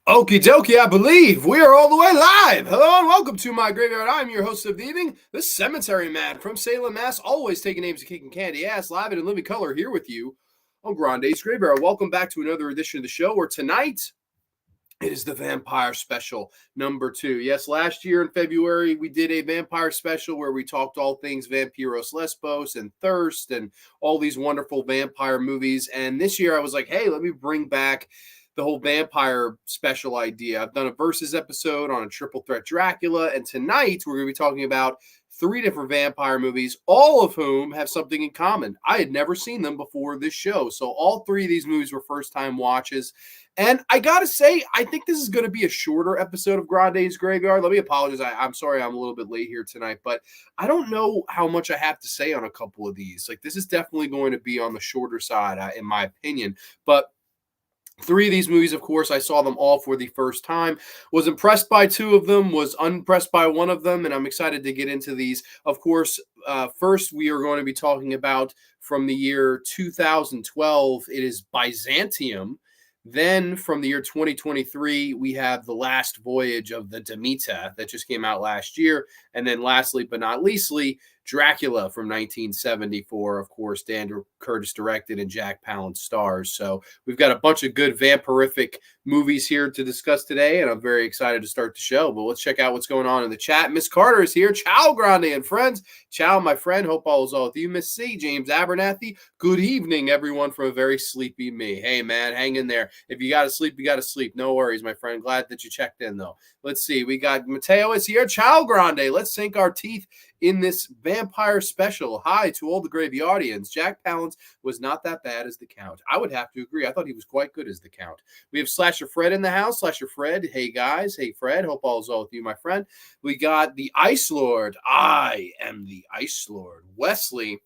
Okie dokie, I believe we are all the way live. Hello and welcome to my graveyard. I'm your host of the evening, the Cemetery Man from Salem, Mass. Always taking names of kicking candy ass, live and in living color here with you on Grande's Graveyard. Welcome back to another edition of the show where tonight it is the Vampire Special number 2. Yes, last year in February, we did a Vampire Special where we talked all things Vampiros Lesbos and Thirst and all these wonderful vampire movies. And this year I was like, hey, let me bring back the whole vampire special idea. I've done a versus episode on a triple threat Dracula, and tonight we're going to be talking about 3 different vampire movies, all of whom have something in common. I had never seen them before this show, so all 3 of these movies were first-time watches. And I gotta say, I think this is going to be a shorter episode of Grande's Graveyard. Let me apologize. I'm sorry I'm a little bit late here tonight, but I don't know how much I have to say on a couple of these. Like, this is definitely going to be on the shorter side, in my opinion. But 3 of these movies, of course, I saw them all for the first time. Was impressed by 2 of them, was unimpressed by 1 of them, and I'm excited to get into these. Of course, first we are going to be talking about from the year 2012. It is Byzantium. Then from the year 2023, we have The Last Voyage of the Demeter that just came out last year. And then lastly, but not leastly, Dracula from 1974. Of course, Dan Curtis directed and Jack Palance stars. So we've got a bunch of good vampirific movies here to discuss today, and I'm very excited to start the show. But let's check out what's going on in the chat. Miss Carter is here. Ciao, Grande and friends. Ciao, my friend. Hope all is well with you. Miss C, James Abernathy. Good evening, everyone, from a very sleepy me. Hey, man, hang in there. If you got to sleep, you got to sleep. No worries, my friend. Glad that you checked in, though. Let's see. We got Mateo is here. Ciao, Grande. Let's sink our teeth in this vampire special. Hi to all the gravy audience. Jack Palance was not that bad as the Count. I would have to agree. I thought he was quite good as the Count. We have Slasher Fred in the house. Slasher Fred. Hey, guys. Hey, Fred. Hope all is well with you, my friend. We got the Ice Lord. I am the Ice Lord. Wesley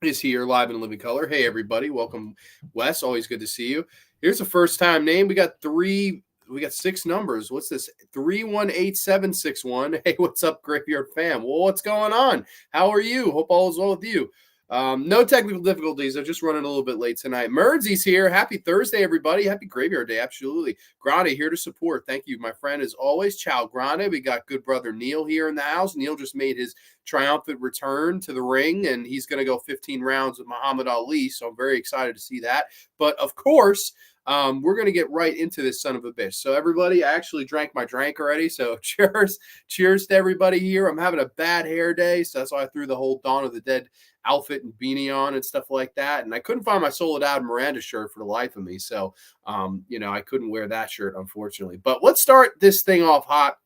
is here live in living color. Hey, everybody. Welcome, Wes. Always good to see you. Here's a first-time name. We got 6 numbers. What's this? 318761. Hey, what's up, Graveyard fam? Well, what's going on? How are you? Hope all is well with you. No technical difficulties. I'm just running a little bit late tonight. Merdsy's here. Happy Thursday, everybody. Happy Graveyard Day. Absolutely. Grande here to support. Thank you, my friend, as always. Ciao, Grande. We got good brother Neil here in the house. Neil just made his triumphant return to the ring, and he's going to go 15 rounds with Muhammad Ali, so I'm very excited to see that. But, of course, we're going to get right into this son of a bitch. So, everybody, I actually drank my drink already, so cheers. Cheers to everybody here. I'm having a bad hair day, so that's why I threw the whole Dawn of the Dead outfit and beanie on and stuff like that. And I couldn't find my Soledad Miranda shirt for the life of me. So, I couldn't wear that shirt, unfortunately. But let's start this thing off hot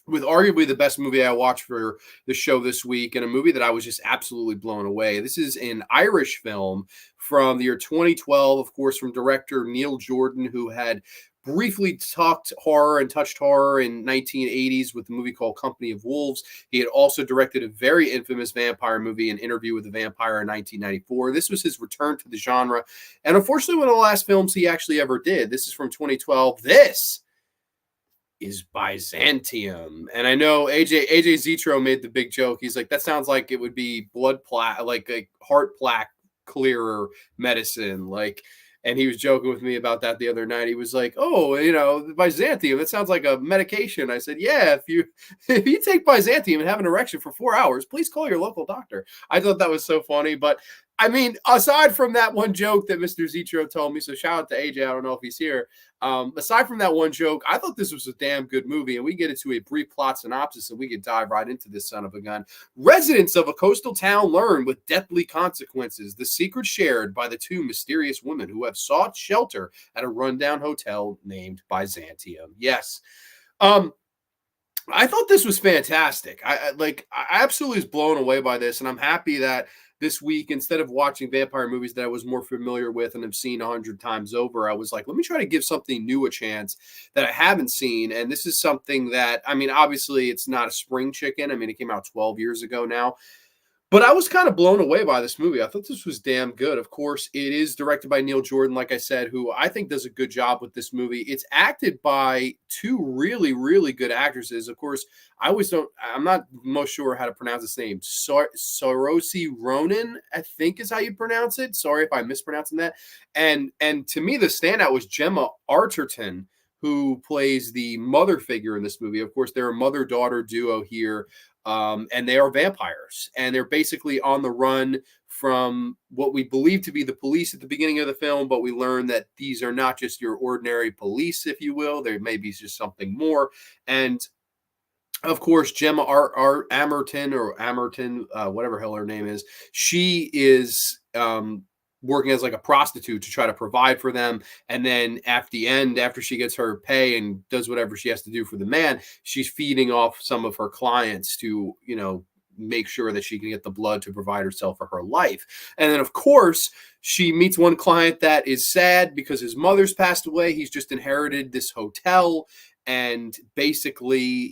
with arguably the best movie I watched for the show this week, and a movie that I was just absolutely blown away. This is an Irish film from the year 2012, of course, from director Neil Jordan, who had briefly talked horror and touched horror in 1980s with a movie called Company of Wolves. He had also directed a very infamous vampire movie, An Interview with a Vampire, in 1994. This was his return to the genre, and unfortunately one of the last films he actually ever did. This is from 2012. This is Byzantium. And I know AJ Zetro made the big joke. He's like, that sounds like it would be blood plaque, like a heart plaque clearer medicine. Like, and he was joking with me about that the other night. He was like, oh, Byzantium, that sounds like a medication. I said, yeah, if you take Byzantium and have an erection for 4 hours, please call your local doctor. I thought that was so funny. But I mean, aside from that one joke that Mr. Zetro told me, so shout out to AJ, I don't know if he's here. Aside from that one joke, I thought this was a damn good movie, and we get into a brief plot synopsis, and we can dive right into this son of a gun. Residents of a coastal town learn with deathly consequences the secret shared by the 2 mysterious women who have sought shelter at a rundown hotel named Byzantium. Yes. I thought this was fantastic. I absolutely was blown away by this, and I'm happy that this week, instead of watching vampire movies that I was more familiar with and have seen 100 times over, I was like, let me try to give something new a chance that I haven't seen. And this is something that, I mean, obviously it's not a spring chicken. I mean, it came out 12 years ago now. But I was kind of blown away by this movie. I thought this was damn good. Of course, it is directed by Neil Jordan, like I said, who I think does a good job with this movie. It's acted by 2 really, really good actresses. Of course, I'm not most sure how to pronounce his name. Saoirse Ronan, I think is how you pronounce it. Sorry if I'm mispronouncing that. And to me, the standout was Gemma Arterton, who plays the mother figure in this movie. Of course, they're a mother-daughter duo here, and they are vampires, and they're basically on the run from what we believe to be the police at the beginning of the film, but we learn that these are not just your ordinary police, if you will. There may be just something more. And of course, Gemma Amerton, whatever hell her name is, she is working as like a prostitute to try to provide for them. And then at the end, after she gets her pay and does whatever she has to do for the man, she's feeding off some of her clients to, make sure that she can get the blood to provide herself for her life. And then, of course, she meets one client that is sad because his mother's passed away. He's just inherited this hotel. And basically,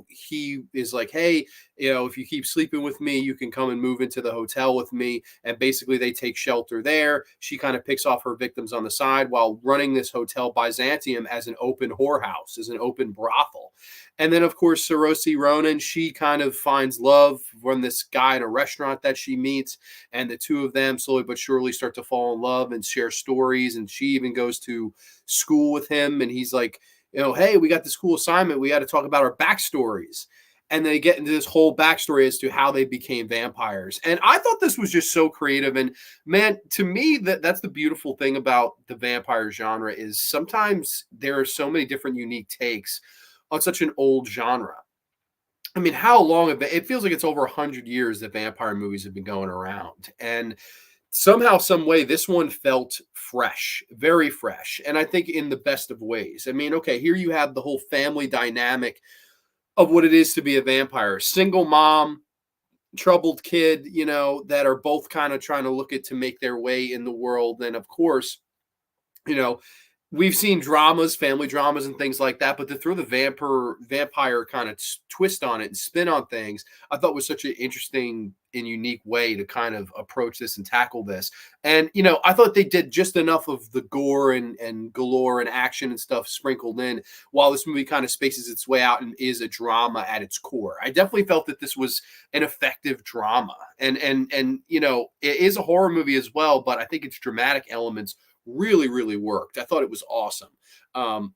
he is like, hey, if you keep sleeping with me, you can come and move into the hotel with me. And basically they take shelter there. She kind of picks off her victims on the side while running this hotel Byzantium as an open whorehouse, as an open brothel. And then, of course, Saoirse Ronan, she kind of finds love from this guy in a restaurant that she meets. And the two of them slowly but surely start to fall in love and share stories. And she even goes to school with him. And he's like, hey, we got this cool assignment. We got to talk about our backstories. And they get into this whole backstory as to how they became vampires. And I thought this was just so creative. And man, to me, that's the beautiful thing about the vampire genre is sometimes there are so many different unique takes on such an old genre. I mean, how long it feels like it's over 100 years that vampire movies have been going around. And somehow, some way, this one felt fresh, very fresh. And I think in the best of ways. I mean, okay, here you have the whole family dynamic of what it is to be a vampire. Single mom, troubled kid, that are both kind of trying to look at to make their way in the world. And of course, we've seen dramas, family dramas and things like that, but to throw the vampire kind of twist on it and spin on things, I thought was such an interesting and unique way to kind of approach this and tackle this. And, I thought they did just enough of the gore and galore and action and stuff sprinkled in while this movie kind of spaces its way out and is a drama at its core. I definitely felt that this was an effective drama and it is a horror movie as well, but I think its dramatic elements really, really worked. I thought it was awesome.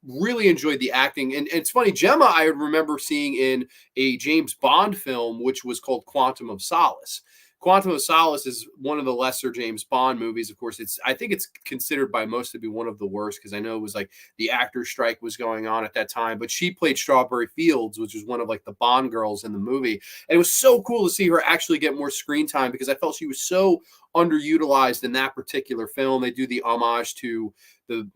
Really enjoyed the acting. And it's funny, Gemma, I remember seeing in a James Bond film, which was called Quantum of Solace. Quantum of Solace is one of the lesser James Bond movies. Of course, I think it's considered by most to be one of the worst because I know it was like the actor strike was going on at that time. But she played Strawberry Fields, which was one of like the Bond girls in the movie. And it was so cool to see her actually get more screen time because I felt she was so underutilized in that particular film. They do the homage to the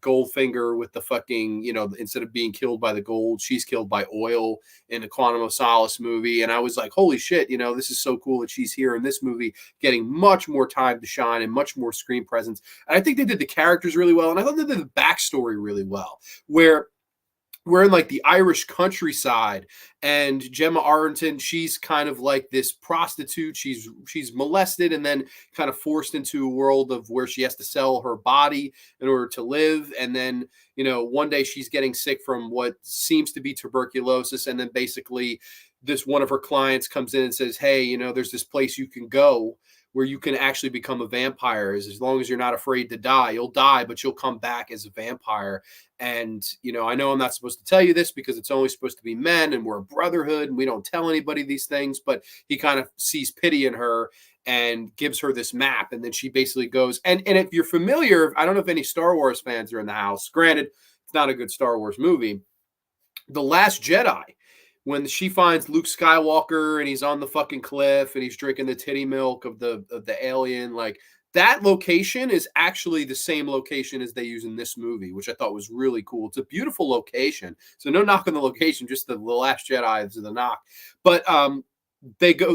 Goldfinger with the fucking instead of being killed by the gold, she's killed by oil in the Quantum of Solace movie. And I was like, holy shit, this is so cool that she's here in this movie getting much more time to shine and much more screen presence. And I think they did the characters really well, and I thought they did the backstory really well, where we're in like the Irish countryside, and Gemma Arterton, she's kind of like this prostitute. She's molested and then kind of forced into a world of where she has to sell her body in order to live. And then, one day she's getting sick from what seems to be tuberculosis. And then basically this one of her clients comes in and says, hey, there's this place you can go where you can actually become a vampire. As long as you're not afraid to die, you'll die, but you'll come back as a vampire. And, I know I'm not supposed to tell you this because it's only supposed to be men and we're a brotherhood and we don't tell anybody these things, but he kind of sees pity in her and gives her this map. And then she basically goes, and if you're familiar, I don't know if any Star Wars fans are in the house. Granted, it's not a good Star Wars movie. The Last Jedi, when she finds Luke Skywalker and he's on the fucking cliff and he's drinking the titty milk of the alien, like that location is actually the same location as they use in this movie, which I thought was really cool. It's a beautiful location. So no knock on the location, just the Last Jedi is the knock. But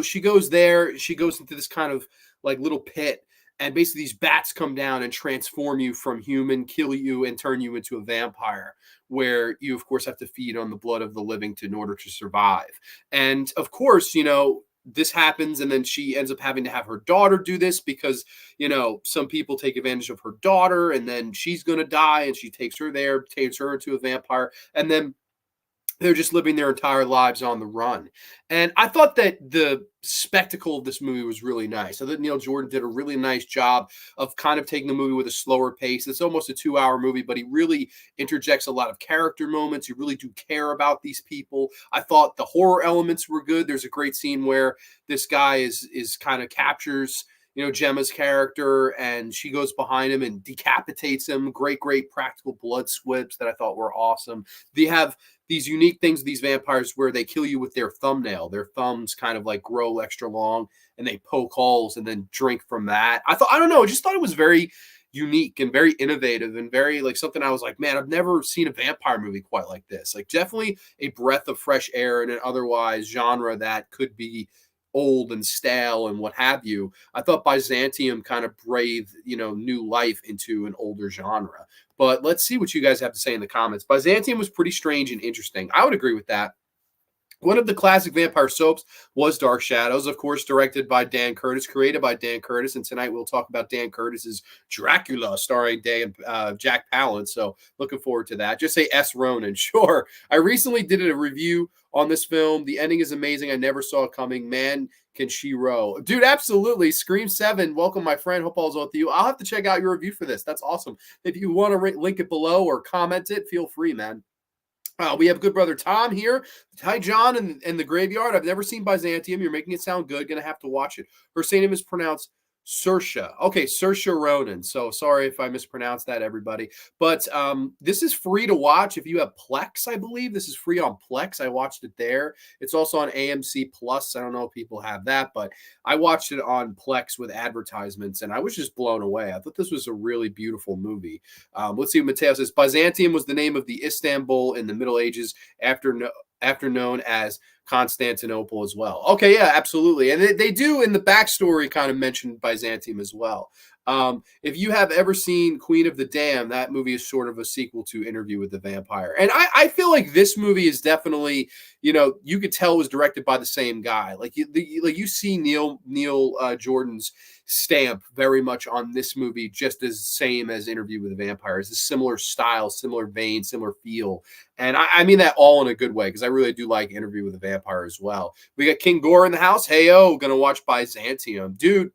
she goes there, she goes into this kind of like little pit, and basically these bats come down and transform you from human, kill you, and turn you into a vampire, where you, of course, have to feed on the blood of the living in order to survive. And, of course, this happens, and then she ends up having to have her daughter do this because, some people take advantage of her daughter, and then she's going to die, and she takes her there, takes her into a vampire. And then they're just living their entire lives on the run. And I thought that the spectacle of this movie was really nice. I thought Neil Jordan did a really nice job of kind of taking the movie with a slower pace. It's almost a 2 hour movie, but he really interjects a lot of character moments. You really do care about these people. I thought the horror elements were good. There's a great scene where this guy is kind of captures Gemma's character, and she goes behind him and decapitates him. Great practical blood squibs that I thought were awesome. They have these unique things, these vampires, where they kill you with their thumbnail. Their thumbs kind of like grow extra long and they poke holes and then drink from that. I don't know, I just thought it was very unique and very innovative and very like something I was like, man, I've never seen a vampire movie quite like this. Like definitely a breath of fresh air in an otherwise genre that could be old and stale and what have you. I thought Byzantium kind of breathed, new life into an older genre. But let's see what you guys have to say in the comments. Byzantium was pretty strange and interesting. I would agree with that. One of the classic vampire soaps was Dark Shadows, of course, directed by Dan Curtis, created by Dan Curtis. And tonight we'll talk about Dan Curtis's Dracula, starring Jack Palance. So looking forward to that. Just say S. Ronan. Sure. I recently did a review on this film. The ending is amazing. I never saw it coming. Man, can she row? Dude, absolutely. Scream 7. Welcome, my friend. Hope all's well with you. I'll have to check out your review for this. That's awesome. If you want to link it below or comment it, feel free, man. We have good brother Tom here. Hi, John, in the graveyard. I've never seen Byzantium. You're making it sound good. Going to have to watch it. Her name is pronounced Saoirse. Okay, Saoirse Ronan. So sorry if I mispronounced that, everybody. But this is free to watch if you have Plex, I believe. This is free on Plex. I watched it there. It's also on AMC Plus. I don't know if people have that, but I watched it on Plex with advertisements, and I was just blown away. I thought this was a really beautiful movie. Let's see what Mateo says. Byzantium was the name of the Istanbul in the Middle Ages after known as Constantinople as well. Okay, yeah, absolutely. And they do in the backstory kind of mention Byzantium as well. If you have ever seen Queen of the Damned, that movie is sort of a sequel to Interview with the Vampire. And I feel like this movie is definitely, you could tell was directed by the same guy. Like you see Neil Jordan's stamp very much on this movie, just as same as Interview with the Vampire. It's a similar style, similar vein, similar feel. And I mean that all in a good way, because I really do like Interview with the Vampire as well. We got King Gore in the house. Hey-o, gonna watch Byzantium. Dude,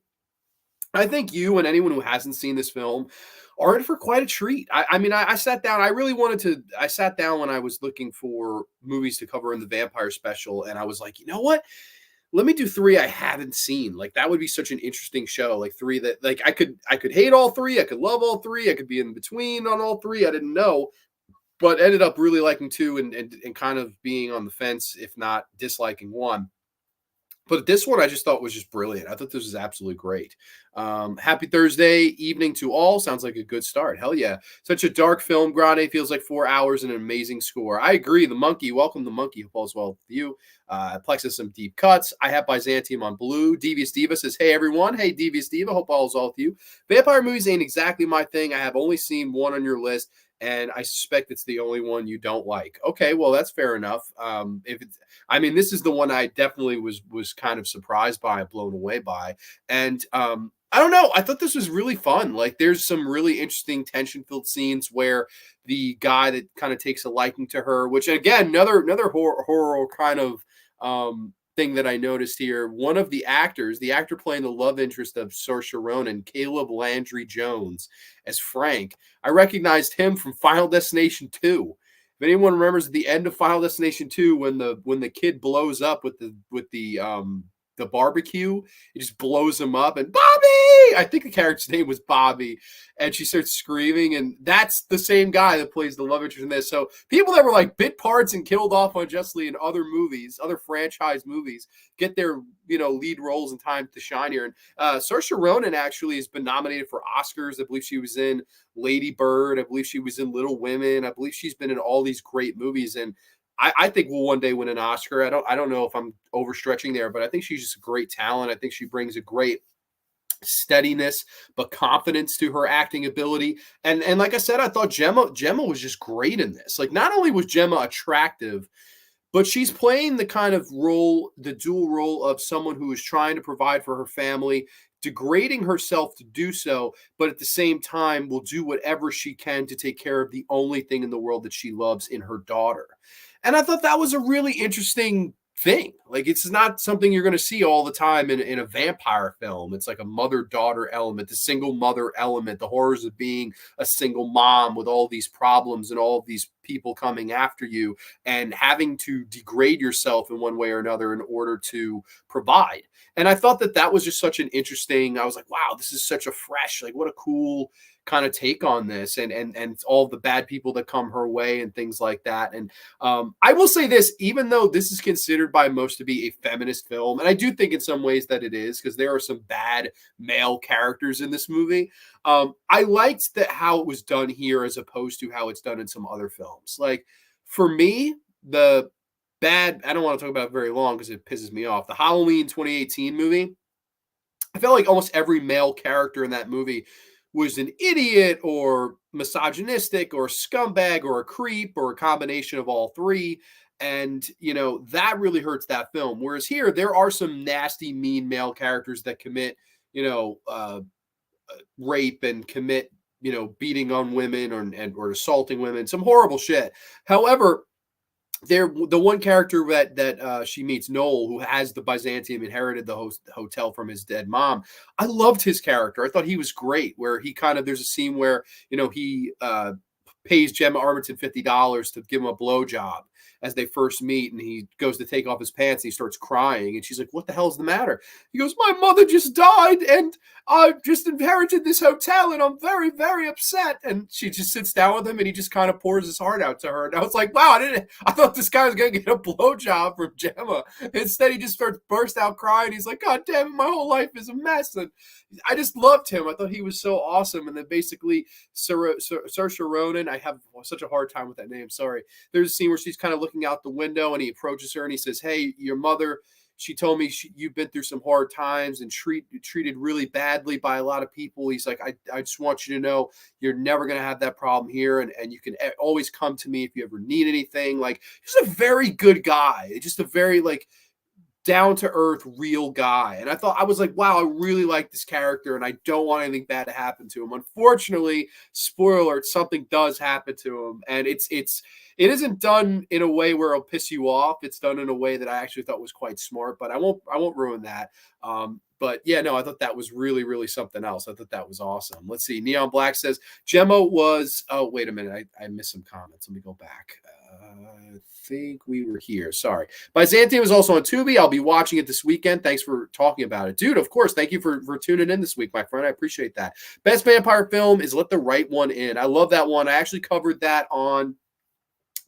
I think you and anyone who hasn't seen this film are in for quite a treat. I sat down. I sat down when I was looking for movies to cover in the vampire special, and I was like, you know what? Let me do 3 I haven't seen. Like that would be such an interesting show. Like 3 that like I could hate all 3. I could love all 3. I could be in between on all 3. I didn't know, but ended up really liking 2 and kind of being on the fence, if not disliking 1. But this one I just thought was just brilliant. I thought this was absolutely great. Happy Thursday evening to all. Sounds like a good start. Hell yeah. Such a dark film. Grande feels like 4 hours and an amazing score. I agree. The Monkey. Welcome the Monkey. Hope all's well with you. Plex has some deep cuts. I have Byzantium on blue. Devious Diva says, hey, everyone. Hey, Devious Diva. Hope all's well with you. Vampire movies ain't exactly my thing. I have only seen one on your list, and I suspect it's the only one you don't like. Okay, well, that's fair enough. This is the one I definitely was kind of surprised by, blown away by. And I don't know. I thought this was really fun. Like, there's some really interesting tension-filled scenes where the guy that kind of takes a liking to her, which again, another horror kind of thing that I noticed here. One of the actor playing the love interest of Saoirse Ronan, Caleb Landry Jones, as Frank. I recognized him from Final Destination 2. If anyone remembers at the end of Final Destination 2, when the kid blows up with the barbecue, it just blows him up, and Bobby, I think the character's name was Bobby, and she starts screaming, and that's the same guy that plays the love interest in this. So people that were like bit parts and killed off unjustly in other movies, other franchise movies, get their lead roles in time to shine here. And Saoirse Ronan actually has been nominated for Oscars. I believe she was in Lady Bird. I believe she was in Little Women. I believe she's been in all these great movies, and I think we'll one day win an Oscar. I don't know if I'm overstretching there, but I think she's just a great talent. I think she brings a great steadiness but confidence to her acting ability. And like I said, I thought Gemma was just great in this. Like, not only was Gemma attractive, but she's playing the kind of role, the dual role of someone who is trying to provide for her family, degrading herself to do so, but at the same time will do whatever she can to take care of the only thing in the world that she loves in her daughter. And I thought that was a really interesting thing. Like, it's not something you're going to see all the time in a vampire film. It's like a mother-daughter element, the single mother element, the horrors of being a single mom with all these problems and all of these people coming after you and having to degrade yourself in one way or another in order to provide. And I thought that that was just such an interesting, I was like, wow, this is such a fresh, like, what a cool kind of take on this, and all the bad people that come her way and things like that. And I will say this, even though this is considered by most to be a feminist film, and I do think in some ways that it is, because there are some bad male characters in this movie. I liked that how it was done here as opposed to how it's done in some other films. Like, for me, the bad, I don't want to talk about it very long because it pisses me off. The Halloween 2018 movie, I felt like almost every male character in that movie was an idiot or misogynistic or scumbag or a creep or a combination of all three. And, that really hurts that film. Whereas here, there are some nasty, mean male characters that commit, rape and commit, beating on women or assaulting women, some horrible shit. However, the one character that she meets, Noel, who has the Byzantium, inherited the hotel from his dead mom. I loved his character. I thought he was great. Where he there's a scene where he pays Gemma Arterton $50 to give him a blowjob as they first meet, and he goes to take off his pants and he starts crying, and she's like, "What the hell's the matter?" He goes, "My mother just died, and I just inherited this hotel, and I'm very, very upset." And she just sits down with him, and he just kind of pours his heart out to her. And I was like, "Wow, I thought this guy was gonna get a blowjob from Gemma." Instead, he just burst out crying. He's like, "God damn it, my whole life is a mess." And I just loved him. I thought he was so awesome. And then basically, Saoirse Ronan, I have such a hard time with that name. Sorry. There's a scene where she's kind of looking out the window, and he approaches her and he says, "Hey, your mother, she told me you've been through some hard times and treated really badly by a lot of people." He's like, I just want you to know you're never going to have that problem here. And you can always come to me if you ever need anything. Like, he's a very good guy. Just a very, like, down to earth, real guy. And I was like, wow, I really like this character, and I don't want anything bad to happen to him. Unfortunately, spoiler alert, something does happen to him, and it isn't done in a way where it'll piss you off. It's done in a way that I actually thought was quite smart, but I won't ruin that. But yeah, no, I thought that was really, really something else. I thought that was awesome. Let's see. Neon Black says Gemma was. Oh, wait a minute. I missed some comments. Let me go back. I think we were here. Sorry. Byzantium is also on Tubi. I'll be watching it this weekend. Thanks for talking about it. Dude, of course. Thank you for tuning in this week, my friend. I appreciate that. Best vampire film is Let the Right One In. I love that one. I actually covered that on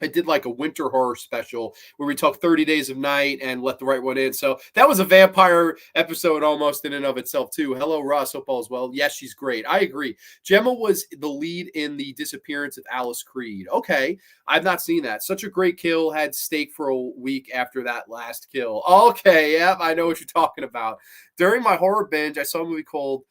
I did like a winter horror special where we talked 30 Days of Night and Let the Right One In. So that was a vampire episode almost in and of itself too. Hello, Russ. Hope all is well. Yes, she's great. I agree. Gemma was the lead in The Disappearance of Alice Creed. Okay. I've not seen that. Such a great kill. Had steak for a week after that last kill. Okay. Yeah, I know what you're talking about. During my horror binge, I saw a movie called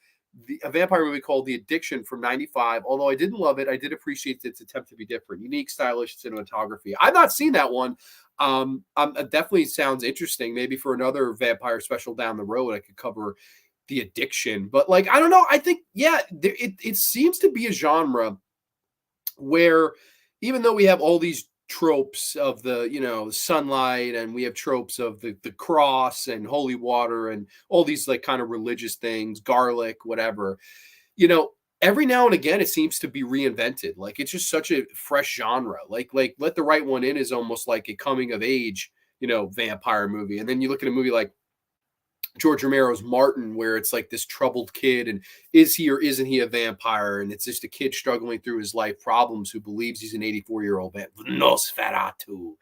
a vampire movie called The Addiction from '95. Although I didn't love it, I did appreciate its attempt to be different, unique, stylish cinematography. I've not seen that one. It definitely sounds interesting. Maybe for another vampire special down the road, I could cover The Addiction. But like, I don't know. I think it seems to be a genre where even though we have all these tropes of the sunlight, and we have tropes of the cross and holy water and all these like kind of religious things, garlic, whatever, every now and again it seems to be reinvented. Like, it's just such a fresh genre. Like Let the Right One In is almost like a coming of age vampire movie. And then you look at a movie like George Romero's Martin, where it's like this troubled kid, and is he or isn't he a vampire? And it's just a kid struggling through his life problems who believes he's an 84-year-old vampire. Nosferatu.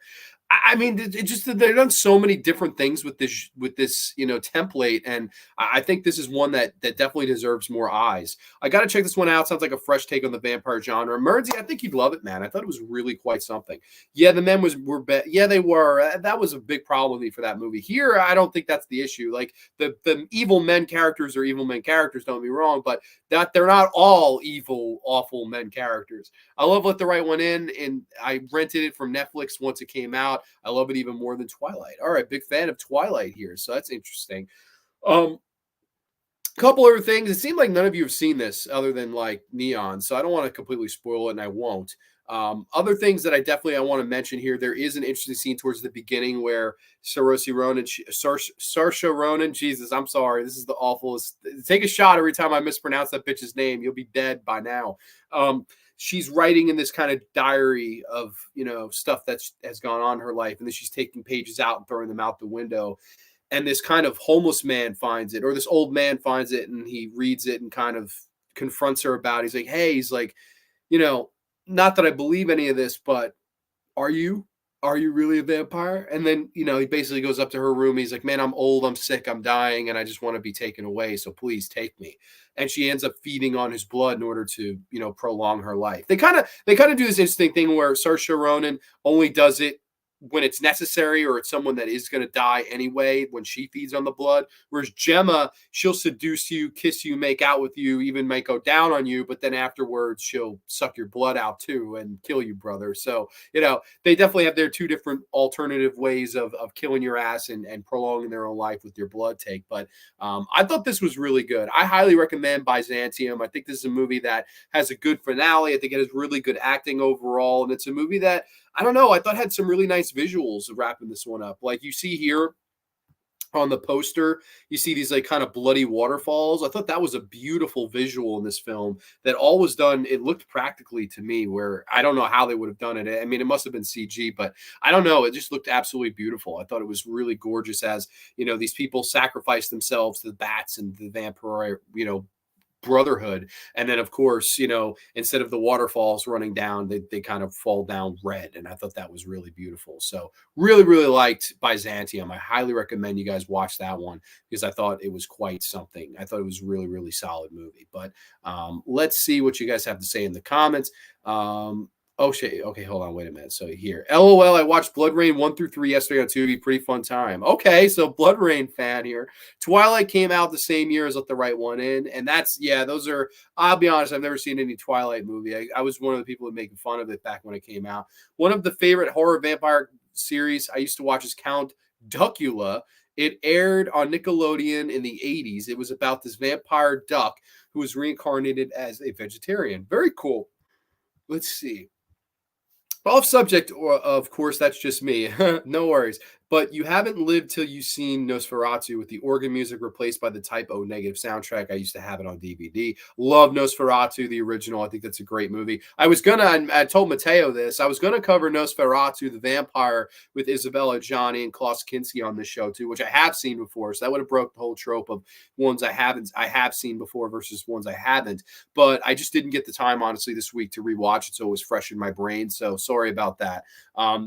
I mean, they've done so many different things with this template, and I think this is one that definitely deserves more eyes. I got to check this one out. Sounds like a fresh take on the vampire genre. Mernsey, I think you'd love it, man. I thought it was really quite something. Yeah, the men were yeah, they were. That was a big problem with me for that movie. Here, I don't think that's the issue. Like, the evil men characters are evil men characters. Don't be wrong, but that they're not all evil, awful men characters. I love Let the Right One In, and I rented it from Netflix once it came out. I love it even more than Twilight. All right, big fan of Twilight here, so that's interesting. Couple other things. It seemed like none of you have seen this other than like Neon, so I don't want to completely spoil it, and I won't. Other things that I want to mention here. There is an interesting scene towards the beginning where Saoirse Ronan. Jesus, I'm sorry. This is the awfulest. Take a shot every time I mispronounce that bitch's name. You'll be dead by now. She's writing in this kind of diary of stuff that has gone on in her life, and then she's taking pages out and throwing them out the window, and this kind of homeless man finds it, or this old man finds it, and he reads it and kind of confronts her about it. He's like, hey, he's like, you know, not that I believe any of this, but are you? Are you really a vampire? And then, he basically goes up to her room. He's like, man, I'm old, I'm sick, I'm dying, and I just want to be taken away. So please take me. And she ends up feeding on his blood in order to, prolong her life. They kind of do this interesting thing where Saoirse Ronan only does it when it's necessary, or it's someone that is going to die anyway when she feeds on the blood. Whereas Gemma, she'll seduce you, kiss you, make out with you, even might go down on you, but then afterwards she'll suck your blood out too and kill you, brother. So, they definitely have their two different alternative ways of killing your ass and prolonging their own life with your blood take. But I thought this was really good. I highly recommend Byzantium. I think this is a movie that has a good finale. I think it has really good acting overall. And it's a movie that, I don't know, I thought had some really nice visuals wrapping this one up. Like you see here on the poster, you see these like kind of bloody waterfalls. I thought that was a beautiful visual in this film that all was done. It looked practically to me, where I don't know how they would have done it. I mean, it must have been CG, but I don't know. It just looked absolutely beautiful. I thought it was really gorgeous as, these people sacrifice themselves to the bats and the vampire, brotherhood. And then of course, instead of the waterfalls running down, they kind of fall down red. And I thought that was really beautiful. So really, really liked Byzantium. I highly recommend you guys watch that one because I thought it was quite something. I thought it was really, really solid movie. But let's see what you guys have to say in the comments. Oh shit. Okay, hold on. Wait a minute. So here, LOL. I watched Blood Rain 1 through 3 yesterday on Tubi. Pretty fun time. Okay, so Blood Rain fan here. Twilight came out the same year as Let the Right One In, and those are. I'll be honest. I've never seen any Twilight movie. I was one of the people that making fun of it back when it came out. One of the favorite horror vampire series I used to watch is Count Duckula. It aired on Nickelodeon in the 80s. It was about this vampire duck who was reincarnated as a vegetarian. Very cool. Let's see. Off subject, of course, that's just me. No worries. But you haven't lived till you've seen Nosferatu with the organ music replaced by the Type O negative soundtrack. I used to have it on DVD. Love Nosferatu, the original. I think that's a great movie. I told Mateo this, I was going to cover Nosferatu, the vampire, with Isabella Gianni and Klaus Kinski on this show too, which I have seen before. So that would have broke the whole trope of ones I have seen before versus ones I haven't. But I just didn't get the time, honestly, this week to rewatch it. So it was fresh in my brain. So sorry about that.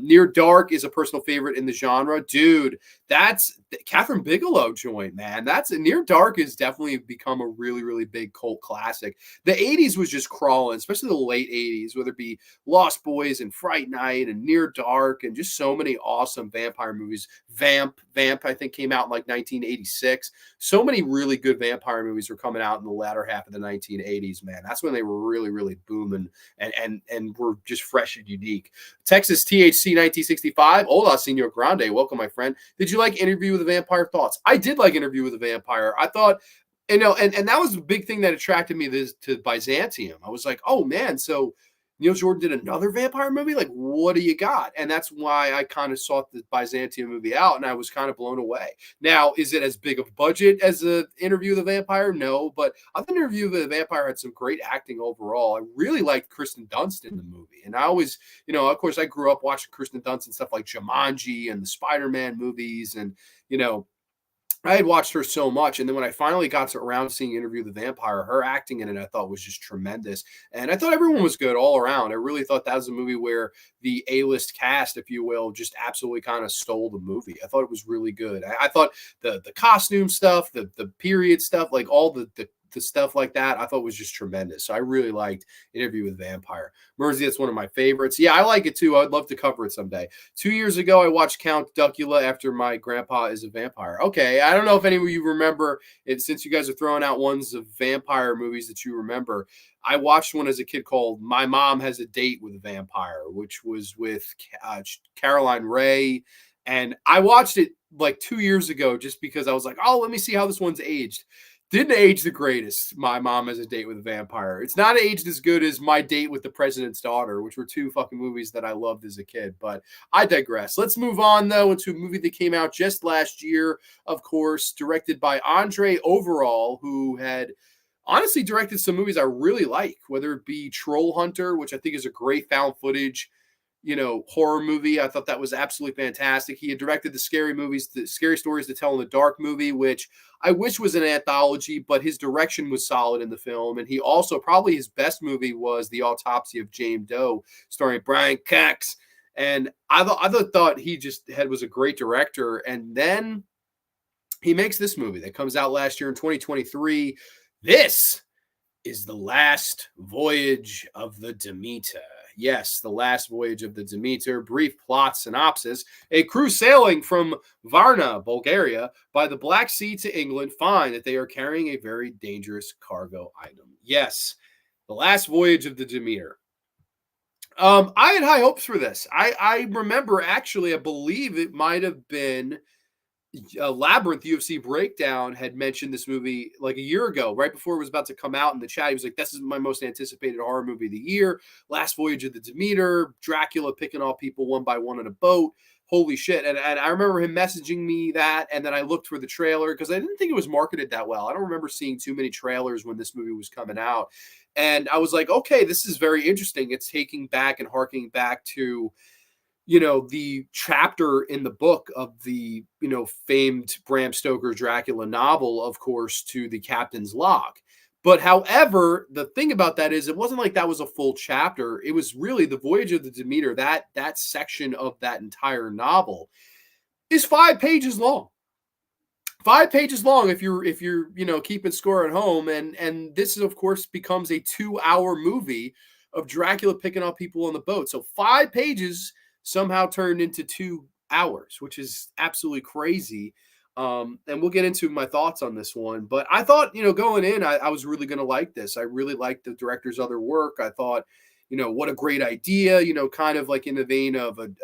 Near Dark is a personal favorite in the genre. Dude, that's Catherine Bigelow joint, man. That's Near Dark has definitely become a really, really big cult classic. The 80s was just crawling, especially the late 80s, whether it be Lost Boys and Fright Night and Near Dark and just so many awesome vampire movies. Vamp, I think, came out in like 1986. So many really good vampire movies were coming out in the latter half of the 1980s, man. That's when they were really, really booming and were just fresh and unique. Texas THC 1965. Hola, Senor Grande. Welcome, my friend. Did you like Interview with a Vampire? Thoughts? I did like Interview with a Vampire. I thought, and that was the big thing that attracted me to Byzantium. I was like, oh man, so Neil Jordan did another vampire movie? Like, what do you got? And that's why I kind of sought the Byzantium movie out, and I was kind of blown away. Now, is it as big of a budget as the Interview with a Vampire? No, but I thought Interview with a Vampire had some great acting overall. I really liked Kristen Dunst in the movie. And I always, of course, I grew up watching Kristen Dunst and stuff like Jumanji and the Spider-Man movies, and, I had watched her so much, and then when I finally got around seeing Interview with the Vampire, her acting in it I thought was just tremendous, and I thought everyone was good all around. I really thought that was a movie where the A-list cast, if you will, just absolutely kind of stole the movie. I thought it was really good. I thought the costume stuff, the period stuff, like all the stuff like that, I thought was just tremendous. So I really liked Interview with Vampire. Mersey, that's one of my favorites. Yeah, I like it too. I'd love to cover it someday. 2 years ago, I watched Count Duckula after my grandpa is a vampire. Okay, I don't know if any of you remember it, since you guys are throwing out ones of vampire movies that you remember. I watched one as a kid called My Mom Has a Date with a Vampire, which was with Caroline Rhea. And I watched it like 2 years ago just because I was like, oh, let me see how this one's aged. Didn't age the greatest. My Mom Has a Date with a Vampire. It's not aged as good as My Date with the President's Daughter, which were two fucking movies that I loved as a kid. But I digress. Let's move on, though, into a movie that came out just last year, of course, directed by Andre Overall, who had honestly directed some movies I really like, whether it be Troll Hunter, which I think is a great found footage, horror movie. I thought that was absolutely fantastic. He had directed the scary movies, the Scary Stories to Tell in the Dark movie, which I wish was an anthology, but his direction was solid in the film. And he also, probably his best movie was The Autopsy of Jane Doe, starring Brian Cox. And I thought he just was a great director. And then he makes this movie that comes out last year in 2023. This is The Last Voyage of the Demeter. Yes, The Last Voyage of the Demeter. Brief plot synopsis. A crew sailing from Varna, Bulgaria, by the Black Sea to England find that they are carrying a very dangerous cargo item. Yes, The Last Voyage of the Demeter. I had high hopes for this. I remember, actually, I believe it might have been Labyrinth UFC Breakdown had mentioned this movie like a year ago, right before it was about to come out in the chat. He was like, this is my most anticipated horror movie of the year. Last Voyage of the Demeter, Dracula picking off people one by one on a boat. Holy shit. And I remember him messaging me that. And then I looked for the trailer because I didn't think it was marketed that well. I don't remember seeing too many trailers when this movie was coming out. And I was like, okay, this is very interesting. It's taking back and harking back to the chapter in the book of the, famed Bram Stoker Dracula novel, of course, to the captain's log. But however, the thing about that is it wasn't like that was a full chapter. It was really the Voyage of the Demeter. That section of that entire novel is 5 pages long. 5 pages long if you're keeping score at home. And this, of course, becomes a 2-hour movie of Dracula picking up people on the boat. So 5 pages somehow turned into 2 hours, which is absolutely crazy. And we'll get into my thoughts on this one. But I thought, going in, I was really going to like this. I really liked the director's other work. I thought, what a great idea, kind of like in the vein of an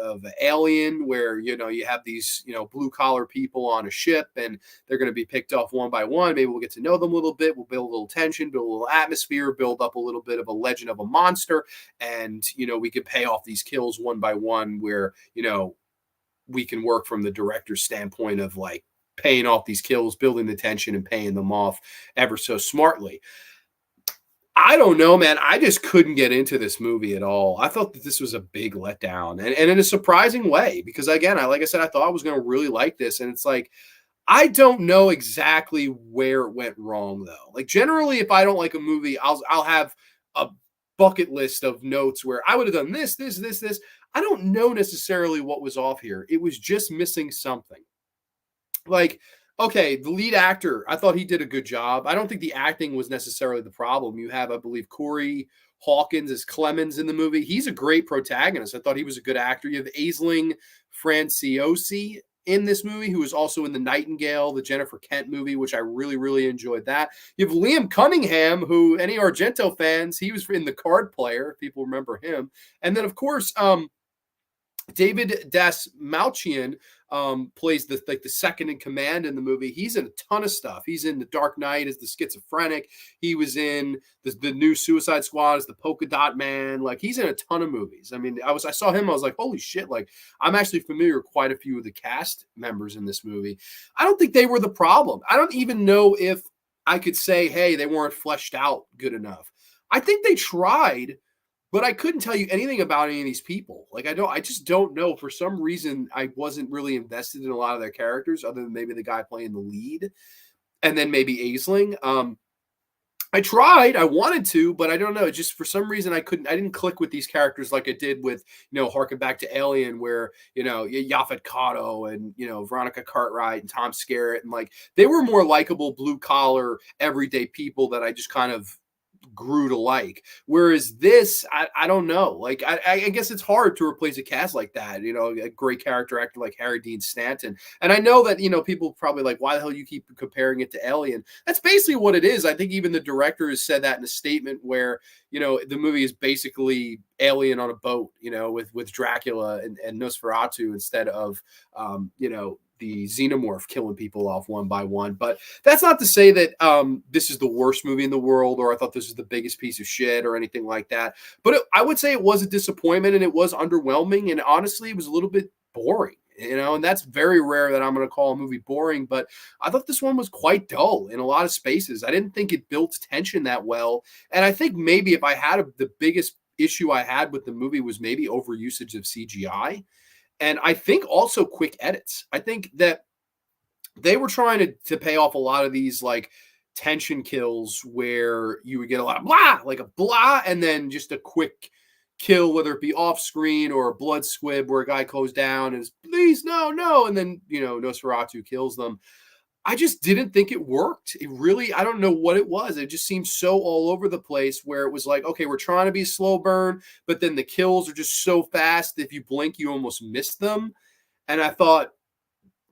Alien, where, you have these, blue collar people on a ship and they're going to be picked off one by one. Maybe we'll get to know them a little bit. We'll build a little tension, build a little atmosphere, build up a little bit of a legend of a monster. And, we could pay off these kills one by one where, we can work from the director's standpoint of like paying off these kills, building the tension and paying them off ever so smartly. I don't know, man. I just couldn't get into this movie at all. I thought that this was a big letdown, and in a surprising way, because again, like I said, I thought I was going to really like this, and it's like, I don't know exactly where it went wrong though. Like generally, if I don't like a movie, I'll have a bucket list of notes where I would have done this. I don't know necessarily what was off here. It was just missing something. Like, okay, the lead actor, I thought he did a good job. I don't think the acting was necessarily the problem. You have, I believe, Corey Hawkins as Clemens in the movie. He's a great protagonist. I thought he was a good actor. You have Aisling Franciosi in this movie, who was also in The Nightingale, the Jennifer Kent movie, which I really, really enjoyed that. You have Liam Cunningham, who, any Argento fans, he was in The Card Player, if people remember him. And then, of course, David Dastmalchian plays the second in command in the movie. He's in a ton of stuff. He's in The Dark Knight as the schizophrenic. He was in the new Suicide Squad as the Polka Dot Man. Like, he's in a ton of movies. I mean, I saw him. I was like, holy shit! Like, I'm actually familiar with quite a few of the cast members in this movie. I don't think they were the problem. I don't even know if I could say, hey, they weren't fleshed out good enough. I think they tried, but I couldn't tell you anything about any of these people. Like, I just don't know. For some reason, I wasn't really invested in a lot of their characters, other than maybe the guy playing the lead, and then maybe Aisling. I tried, I wanted to, but I don't know. Just for some reason, I didn't click with these characters like I did with, harken back to Alien, where, Yaphet Kotto and, Veronica Cartwright and Tom Skerritt, and like, they were more likable, blue collar, everyday people that I just kind of grew to like. Whereas this, I don't know. Like, I guess it's hard to replace a cast like that. A great character actor like Harry Dean Stanton. And I know that, people probably like, why the hell you keep comparing it to Alien? That's basically what it is. I think even the director has said that in a statement where, the movie is basically Alien on a boat, with Dracula and Nosferatu instead of, the xenomorph killing people off one by one. But that's not to say that this is the worst movie in the world, or I thought this was the biggest piece of shit or anything like that. But I would say it was a disappointment, and it was underwhelming, and honestly, it was a little bit boring. And that's very rare that I'm going to call a movie boring, but I thought this one was quite dull in a lot of spaces. I didn't think it built tension that well. And I think maybe if I had the biggest issue I had with the movie was maybe overusage of CGI. And I think also quick edits. I think that they were trying to pay off a lot of these like tension kills where you would get a lot of blah, like a blah, and then just a quick kill, whether it be off screen or a blood squib where a guy goes down and is, please, no. And then, Nosferatu kills them. I just didn't think it worked. It really, I don't know what it was. It just seemed so all over the place where it was like, okay, we're trying to be slow burn, but then the kills are just so fast. If you blink, you almost miss them. And I thought,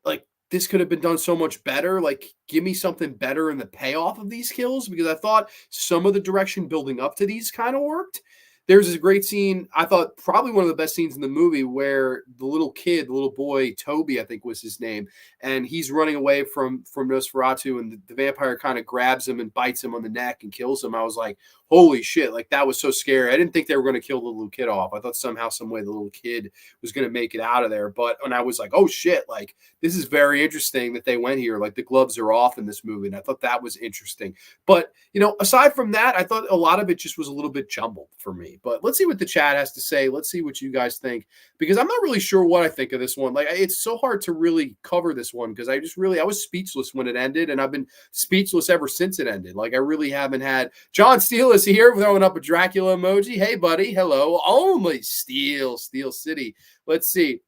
like, this could have been done so much better. Like, give me something better in the payoff of these kills, because I thought some of the direction building up to these kind of worked. There's a great scene, I thought probably one of the best scenes in the movie, where the little kid, the little boy, Toby, I think was his name, and he's running away from Nosferatu, and the vampire kind of grabs him and bites him on the neck and kills him. I was like, holy shit, like that was so scary. I didn't think they were going to kill the little kid off. I thought somehow, some way the little kid was going to make it out of there. But when I was like, oh shit, like this is very interesting that they went here. Like the gloves are off in this movie. And I thought that was interesting. But, aside from that, I thought a lot of it just was a little bit jumbled for me. But let's see what the chat has to say. Let's see what you guys think, because I'm not really sure what I think of this one. Like, it's so hard to really cover this one because I was speechless when it ended, and I've been speechless ever since it ended. Like, I really haven't had. John Steele is here throwing up a Dracula emoji. Hey, buddy. Hello. Only Steel City. Let's see.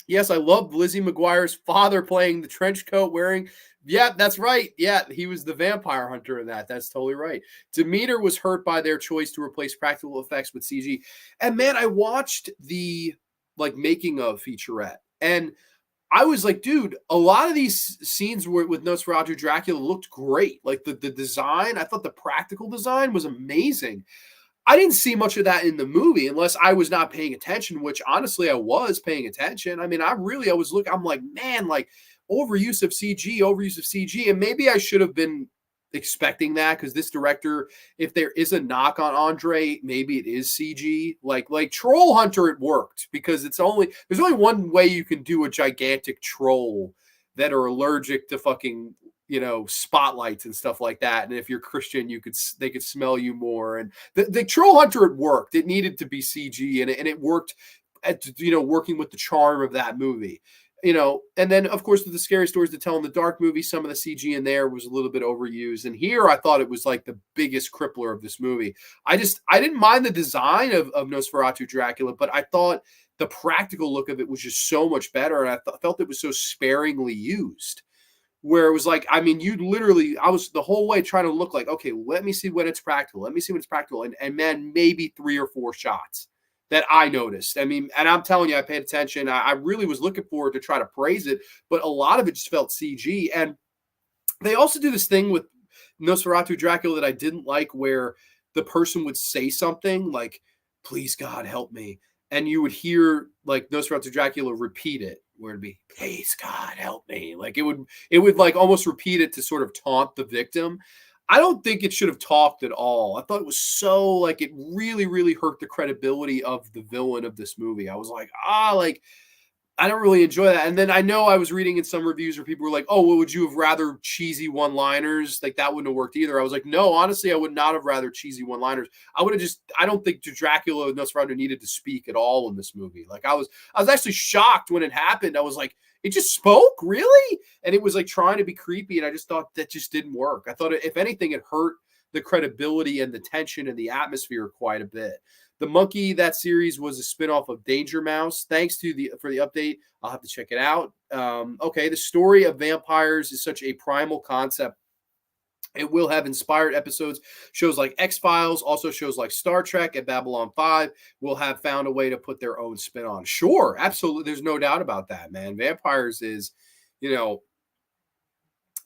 Yes, I loved Lizzie McGuire's father playing the trench coat wearing. Yeah, that's right. Yeah, he was the vampire hunter in that. That's totally right. Demeter was hurt by their choice to replace practical effects with CG. And man, I watched the making of featurette, and I was like, dude, a lot of these scenes with Nosferatu Dracula looked great. Like the design, I thought the practical design was amazing. I didn't see much of that in the movie unless I was not paying attention, which honestly I was paying attention. I mean, I'm like, man, like overuse of CG. And maybe I should have been expecting that, because this director, if there is a knock on Andre, maybe it is CG. Like Troll Hunter, it worked because there's only one way you can do a gigantic troll that are allergic to fucking spotlights and stuff like that. And if you're Christian, they could smell you more. And the Troll Hunter, it worked. It needed to be CG, and it worked at working with the charm of that movie. And then of course the Scary Stories to Tell in the Dark movie, some of the CG in there was a little bit overused. And here I thought it was like the biggest crippler of this movie. I didn't mind the design of Nosferatu Dracula, but I thought the practical look of it was just so much better. And I felt it was so sparingly used, where it was like, I mean, I was the whole way trying to look like, okay, let me see when it's practical. And man, maybe 3 or 4 shots that I noticed. I mean, and I'm telling you, I paid attention. I really was looking forward to try to praise it, but a lot of it just felt CG. And they also do this thing with Nosferatu Dracula that I didn't like, where the person would say something like, please God, help me. And you would hear like Nosferatu Dracula repeat it, where it'd be, please God, help me. Like it would like almost repeat it to sort of taunt the victim. I don't think it should have talked at all. I thought it was so like, it really, really hurt the credibility of the villain of this movie. I was like, I don't really enjoy that. And then I know I was reading in some reviews where people were like, oh, well, would you have rather cheesy one-liners? Like that wouldn't have worked either. I was like, no, honestly, I would not have rather cheesy one-liners. I don't think Dracula and Nosferatu needed to speak at all in this movie. Like I was actually shocked when it happened. I was like, it just spoke, really? And it was like trying to be creepy. And I just thought that just didn't work. I thought if anything, it hurt the credibility and the tension and the atmosphere quite a bit. The Monkey, that series was a spinoff of Danger Mouse. Thanks for the update. I'll have to check it out. Okay, the story of vampires is such a primal concept. It will have inspired episodes. Shows like X-Files, also shows like Star Trek and Babylon 5 will have found a way to put their own spin on. Sure, absolutely. There's no doubt about that, man. Vampires is,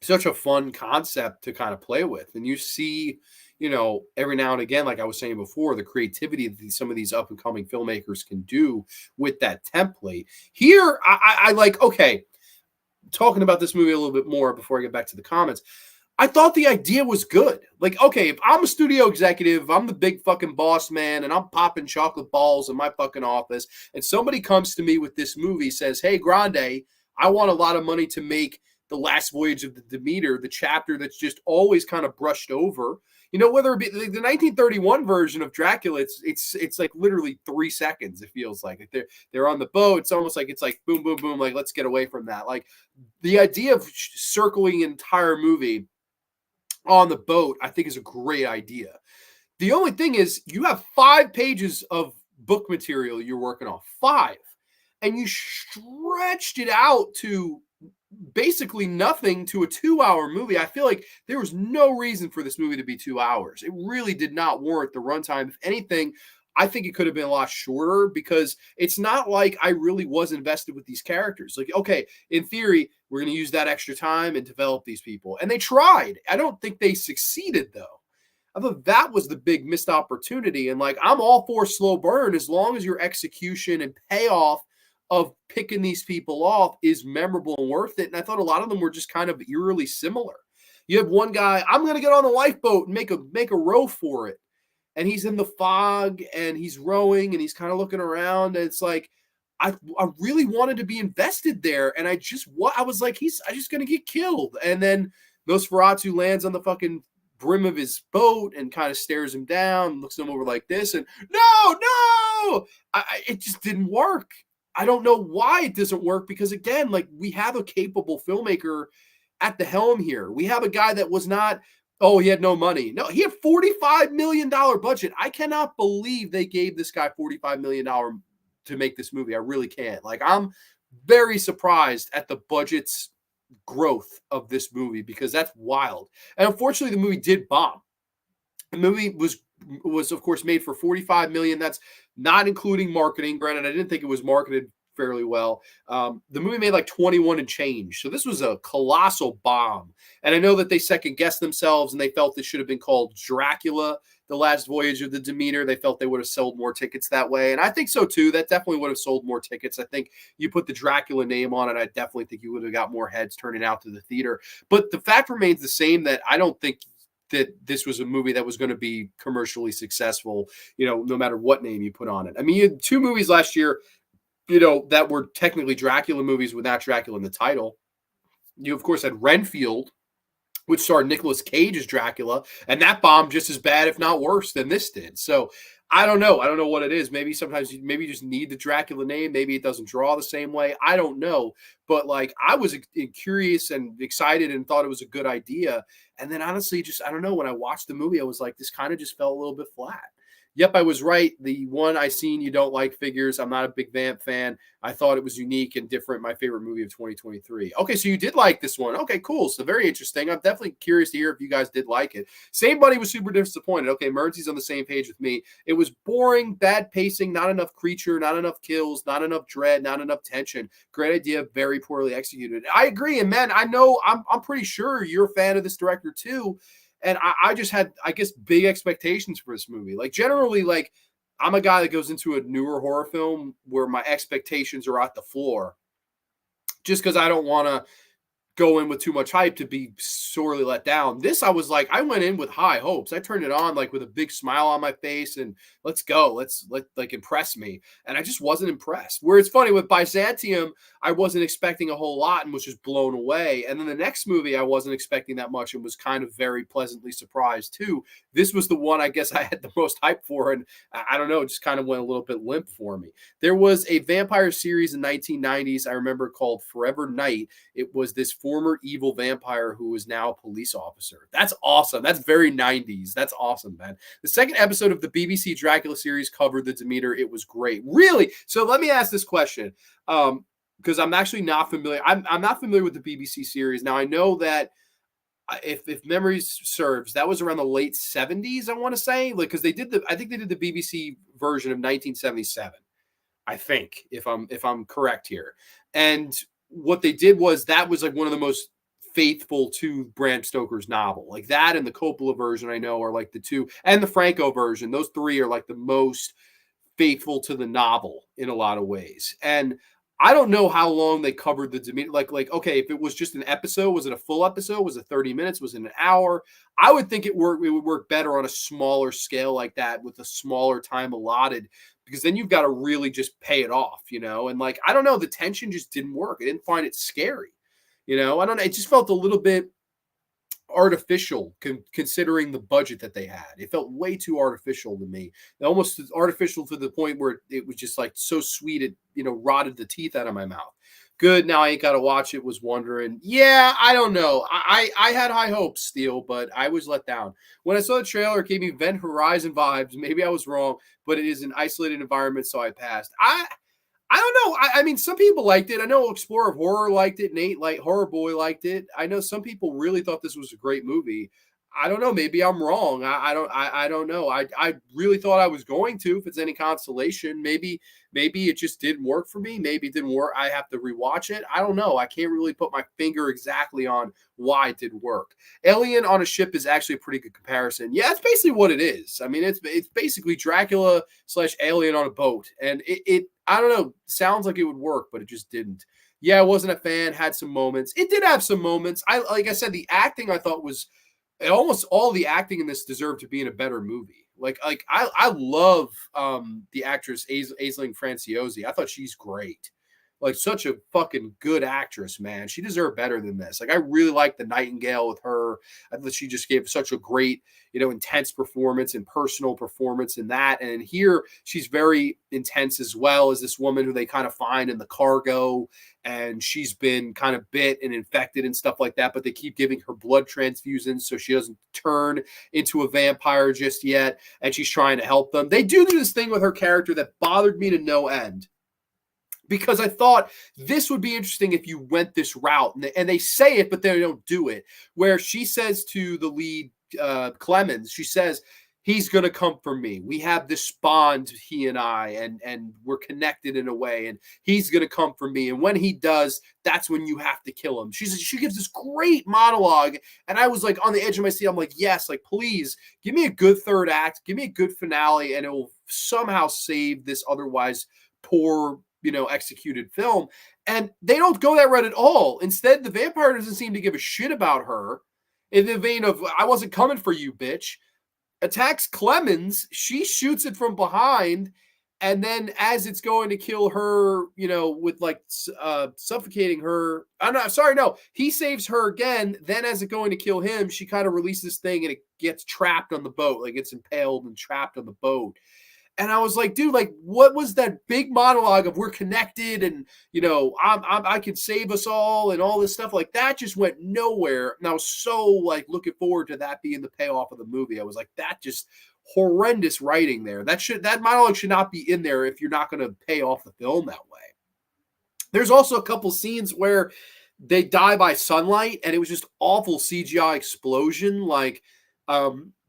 such a fun concept to kind of play with. And you see, every now and again, like I was saying before, the creativity that some of these up and coming filmmakers can do with that template. Here, I like, okay, talking about this movie a little bit more before I get back to the comments. I thought the idea was good. Like, okay, if I'm a studio executive, if I'm the big fucking boss man and I'm popping chocolate balls in my fucking office, and somebody comes to me with this movie, says, hey, Grande, I want a lot of money to make The Last Voyage of the Demeter, the chapter that's just always kind of brushed over. You know, whether it be the 1931 version of Dracula, it's like literally 3 seconds. It feels like they're on the boat. It's like boom, boom, boom. Like, let's get away from that. Like, the idea of circling an entire movie on the boat, I think, is a great idea. The only thing is, you have 5 pages of book material you're working on, 5, and you stretched it out to basically nothing to a 2-hour movie. I feel like there was no reason for this movie to be 2 hours. It really did not warrant the runtime. If anything, I think it could have been a lot shorter, because it's not like I really was invested with these characters. Like, okay, in theory, we're going to use that extra time and develop these people. And they tried. I don't think they succeeded, though. I thought that was the big missed opportunity. And like, I'm all for slow burn as long as your execution and payoff of picking these people off is memorable and worth it. And I thought a lot of them were just kind of eerily similar. You have one guy, I'm going to get on the lifeboat and make a row for it. And he's in the fog and he's rowing and he's kind of looking around. And it's like, I really wanted to be invested there. And I was like, he's just going to get killed. And then Nosferatu lands on the fucking brim of his boat and kind of stares him down, looks him over like this. And no, it just didn't work. I don't know why it doesn't work, because again, like, we have a capable filmmaker at the helm here. We have a guy that was not, oh, he had no money. No, he had $45 million budget. I cannot believe they gave this guy $45 million to make this movie. I really can't. Like, I'm very surprised at the budget's growth of this movie, because that's wild. And unfortunately, the movie did bomb. The movie was of course made for $45 million. That's not including marketing. Granted, I didn't think it was marketed fairly well. The movie made like 21 and change. So this was a colossal bomb. And I know that they second guessed themselves and they felt it should have been called Dracula, The Last Voyage of the Demeter. They felt they would have sold more tickets that way. And I think so too. That definitely would have sold more tickets. I think you put the Dracula name on it, I definitely think you would have got more heads turning out to the theater. But the fact remains the same, that I don't think that this was a movie that was going to be commercially successful, no matter what name you put on it. I mean, you had 2 movies last year, that were technically Dracula movies without Dracula in the title. You, of course, had Renfield, which starred Nicolas Cage as Dracula, and that bombed just as bad, if not worse, than this did. So I don't know. I don't know what it is. Maybe sometimes you just need the Dracula name. Maybe it doesn't draw the same way. I don't know. But like, I was curious and excited and thought it was a good idea. And then honestly, I don't know. When I watched the movie, I was like, this kind of just felt a little bit flat. Yep, I was right. The one I seen you don't like figures. I'm not a big Vamp fan. I thought it was unique and different. My favorite movie of 2023. Okay, so you did like this one. Okay, cool. So very interesting. I'm definitely curious to hear if you guys did like it. Same buddy was super disappointed. Okay, Mernzy's on the same page with me. It was boring, bad pacing, not enough creature, not enough kills, not enough dread, not enough tension. Great idea, very poorly executed. I agree. And man, I know I'm pretty sure you're a fan of this director too. And I just had, I guess, big expectations for this movie. Like, generally, like, I'm a guy that goes into a newer horror film where my expectations are at the floor, just because I don't want to go in with too much hype to be sorely let down. This, I was like, I went in with high hopes. I turned it on like with a big smile on my face and let's go. Let's impress me. And I just wasn't impressed. Where it's funny, with Byzantium, I wasn't expecting a whole lot and was just blown away. And then the next movie, I wasn't expecting that much and was kind of very pleasantly surprised too. This was the one I guess I had the most hype for. And I don't know, it just kind of went a little bit limp for me. There was a vampire series in 1990s, I remember, called Forever Night. It was this former evil vampire who is now a police officer. That's awesome. That's very 90s. That's awesome, man. The second episode of the BBC Dracula series covered the Demeter. It was great. Really? So let me ask this question, because I'm actually not familiar. I'm not familiar with the BBC series. Now, I know that if memory serves, that was around the late 70s, I want to say. Like, because I think they did the BBC version of 1977. I think, if I'm correct here. And what they did was, that was like one of the most faithful to Bram Stoker's novel. Like that and the Coppola version, I know, are like the two, and the Franco version. Those 3 are like the most faithful to the novel in a lot of ways. And I don't know how long they covered the Demeter. Okay, if it was just an episode, was it a full episode? Was it 30 minutes? Was it an hour? I would think it would work better on a smaller scale like that with a smaller time allotted, because then you've got to really just pay it off, And like, I don't know, the tension just didn't work. I didn't find it scary. I don't know. It just felt a little bit artificial considering the budget that they had. It felt way too artificial to me. Almost artificial to the point where it was just like so sweet it, rotted the teeth out of my mouth. Good. Now I ain't got to watch it. Was wondering. Yeah, I don't know. I had high hopes, Steele, but I was let down. When I saw the trailer, it gave me Event Horizon vibes. Maybe I was wrong, but it is an isolated environment, so I passed. I don't know. I mean, some people liked it. I know Explorer of Horror liked it. Nate, like Horror Boy, liked it. I know some people really thought this was a great movie. I don't know. Maybe I'm wrong. I don't know. I really thought I was going to. If it's any consolation, maybe it just didn't work for me. Maybe it didn't work. I have to rewatch it. I don't know. I can't really put my finger exactly on why it didn't work. Alien on a ship is actually a pretty good comparison. Yeah, it's basically what it is. I mean, it's basically Dracula / Alien on a boat, and it I don't know. Sounds like it would work, but it just didn't. Yeah, I wasn't a fan. Had some moments. It did have some moments. Like I said, the acting I thought was. And almost all the acting in this deserved to be in a better movie. I love the actress Aisling Franciosi. I thought she's great. Like, such a fucking good actress, man. She deserved better than this. Like, I really liked The Nightingale with her. I thought she just gave such a great, intense performance and personal performance in that. And here, she's very intense as well as this woman who they kind of find in the cargo. And she's been kind of bit and infected and stuff like that. But they keep giving her blood transfusions so she doesn't turn into a vampire just yet. And she's trying to help them. They do this thing with her character that bothered me to no end, because I thought this would be interesting if you went this route. And they say it, but they don't do it. Where she says to the lead, Clemens, she says, he's going to come for me. We have this bond, he and I, and we're connected in a way, and he's going to come for me. And when he does, that's when you have to kill him. She gives this great monologue, and I was like on the edge of my seat. I'm like, yes, like, please give me a good third act. Give me a good finale, and it will somehow save this otherwise poor, executed film. And they don't go that route at all. Instead, the vampire doesn't seem to give a shit about her, in the vein of, I wasn't coming for you, bitch. Attacks Clemens, she shoots it from behind, and then as it's going to kill her, with like suffocating her. No, he saves her again. Then as it's going to kill him, she kind of releases this thing and it gets trapped on the boat, like it's impaled and trapped on the boat. And I was like, dude, like, what was that big monologue of we're connected and, I can save us all and all this stuff? Like, that just went nowhere. And I was so, like, looking forward to that being the payoff of the movie. I was like, that just horrendous writing there. That monologue should not be in there if you're not going to pay off the film that way. There's also a couple scenes where they die by sunlight, and it was just awful CGI explosion. Like,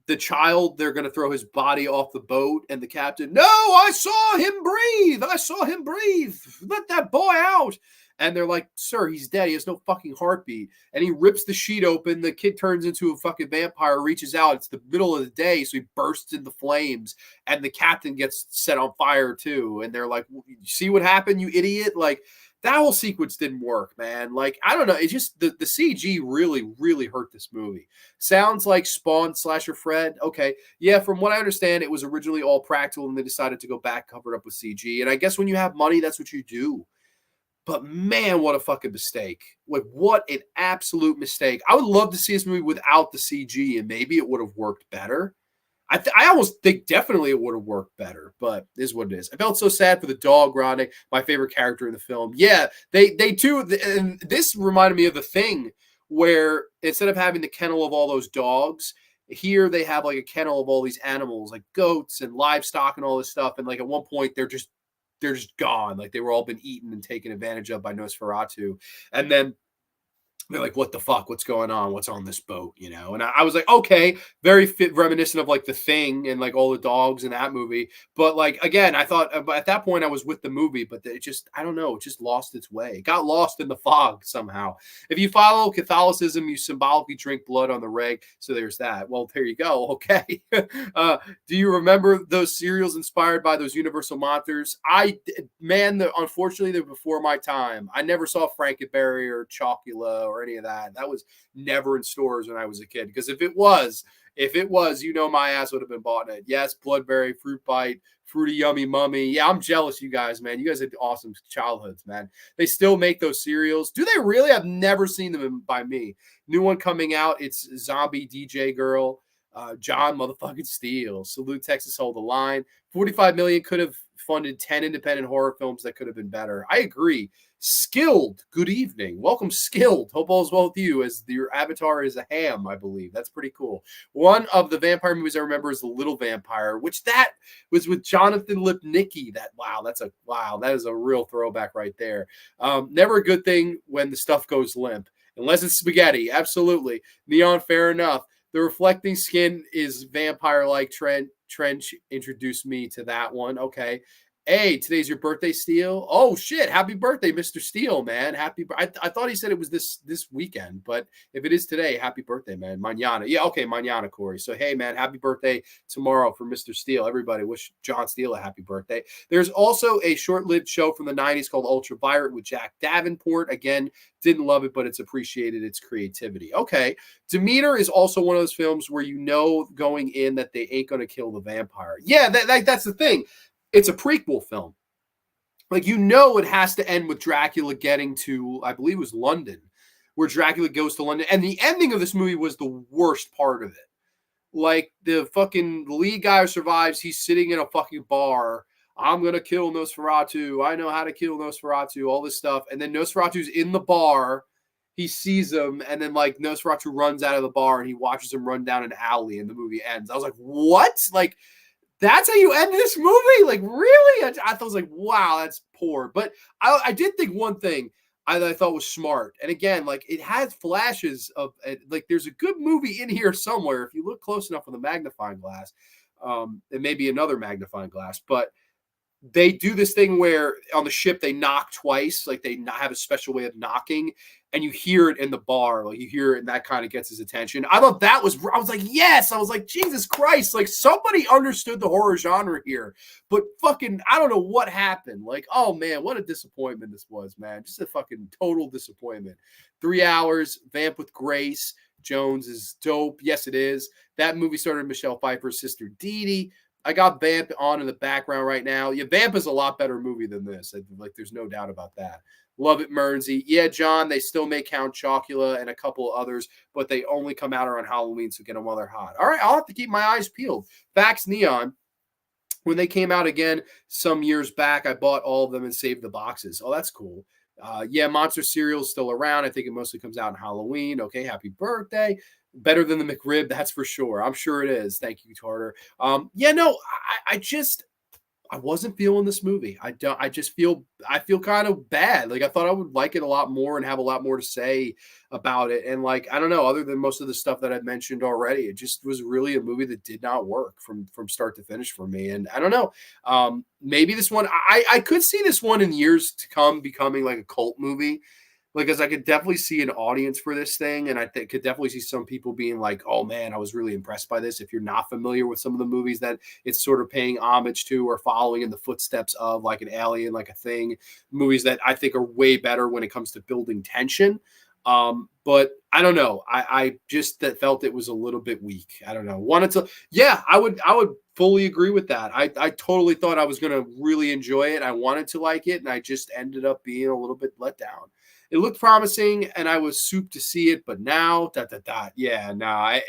the child, they're going to throw his body off the boat, and the captain, no, I saw him breathe. Let that boy out. And they're like, sir, he's dead. He has no fucking heartbeat. And he rips the sheet open. The kid turns into a fucking vampire, reaches out. It's the middle of the day, so he bursts into flames. And the captain gets set on fire too. And they're like, you see what happened, you idiot? Like, that whole sequence didn't work, man. Like, I don't know. It's just the CG really, really hurt this movie. Sounds like Spawn / Fred. Okay. Yeah, from what I understand, it was originally all practical and they decided to go back, cover it up with CG. And I guess when you have money, that's what you do. But man, what a fucking mistake. Like, what an absolute mistake. I would love to see this movie without the CG, and maybe it would have worked better. I almost think definitely it would have worked better, but it is what it is. I felt so sad for the dog, Grande, my favorite character in the film. Yeah, they too, and this reminded me of The Thing, where instead of having the kennel of all those dogs, here they have like a kennel of all these animals, like goats and livestock and all this stuff. And like at one point, they're just gone. Like they were all been eaten and taken advantage of by Nosferatu. And then they're like, what the fuck? What's going on? What's on this boat? You know? And I was like, okay, very reminiscent of like The Thing and like all the dogs in that movie. But like, again, I thought at that point I was with the movie, but it just, I don't know, it just lost its way. It got lost in the fog somehow. If you follow Catholicism, you symbolically drink blood on the reg. So there's that. Well, there you go. Okay. Do you remember those serials inspired by those Universal monsters? Man, unfortunately, they're before my time. I never saw Frankenberry or Chocula or any of that. That was never in stores when I was a kid. Because if it was, you know, my ass would have been bought it. Yes, Bloodberry, Fruit Bite, Fruity Yummy Mummy. Yeah, I'm jealous, you guys, man. You guys had awesome childhoods, man. They still make those cereals. Do they really? I've never seen them by me. New one coming out. It's Zombie DJ Girl. John motherfucking Steele. Salute Texas, hold the line. 45 million could have funded 10 independent horror films that could have been better. I agree. Skilled, good evening. Welcome, Skilled. Hope all is well with you, as your avatar is a ham, I believe. That's pretty cool. One of the vampire movies I remember is The Little Vampire, which that was with Jonathan Lipnicki. That is a real throwback right there. Never a good thing when the stuff goes limp, unless it's spaghetti. Absolutely. Neon, fair enough. The reflecting skin is vampire-like. Trench introduced me to that one. Okay. Hey, today's your birthday, Steele. Oh shit! Happy birthday, Mr. Steele, man. I thought he said it was this weekend, but if it is today, happy birthday, man. Mañana. Yeah, okay, mañana, Corey. So hey, man, happy birthday tomorrow for Mr. Steele. Everybody wish John Steele a happy birthday. There's also a short-lived show from the 90s called Ultraviolet with Jack Davenport. Again, didn't love it, but it's appreciated its creativity. Okay. Demeter is also one of those films where you know going in that they ain't going to kill the vampire. Yeah, that's the thing. It's a prequel film. Like, you know, it has to end with Dracula getting to, I believe it was London, where Dracula goes to London. And the ending of this movie was the worst part of it. Like, the fucking lead guy who survives, he's sitting in a fucking bar. I'm going to kill Nosferatu. I know how to kill Nosferatu, all this stuff. And then Nosferatu's in the bar. He sees him, and then, like, Nosferatu runs out of the bar, and he watches him run down an alley, and the movie ends. I was like, what? Like, that's how you end this movie? Like, really? I was like, wow, that's poor. But I did think one thing I thought was smart. And again, like, it has flashes of, like, there's a good movie in here somewhere. If you look close enough with a magnifying glass, it may be another magnifying glass, but they do this thing where on the ship they knock twice, like they have a special way of knocking, and you hear it in the bar, like you hear it, and that kind of gets his attention. I thought I was like, yes, I was like, Jesus Christ, like somebody understood the horror genre here, but fucking, I don't know what happened. Like, oh man, what a disappointment this was, man. Just a fucking total disappointment. 3 hours, Vamp with Grace Jones is dope. Yes, it is. That movie started Michelle Pfeiffer's sister Dee Dee. I got Vamp on in the background right now. Yeah, Vamp is a lot better movie than this. Like, there's no doubt about that. Love it, Mernsey. Yeah, John, they still make Count Chocula and a couple others, but they only come out around Halloween, so get them while they're hot. All right, I'll have to keep my eyes peeled. Facts Neon, when they came out again some years back, I bought all of them and saved the boxes. Oh, that's cool. Yeah, Monster Cereal is still around. I think it mostly comes out in Halloween. Okay, happy birthday. Better than the McRib, that's for sure. I'm sure it is. Thank you, Tarter. Yeah, no, I wasn't feeling this movie. I feel kind of bad. Like, I thought I would like it a lot more and have a lot more to say about it. And like, I don't know, other than most of the stuff that I've mentioned already, it just was really a movie that did not work from start to finish for me. And I don't know, maybe this one, I could see this one in years to come becoming like a cult movie. Like, as I could definitely see an audience for this thing, and I could definitely see some people being like, oh man, I was really impressed by this. If you're not familiar with some of the movies that it's sort of paying homage to or following in the footsteps of, like an Alien, like a Thing, movies that I think are way better when it comes to building tension. But I don't know. I just felt it was a little bit weak. I don't know. Yeah, I would fully agree with that. I totally thought I was going to really enjoy it. I wanted to like it, and I just ended up being a little bit let down. It looked promising, and I was souped to see it, but now, yeah, no, I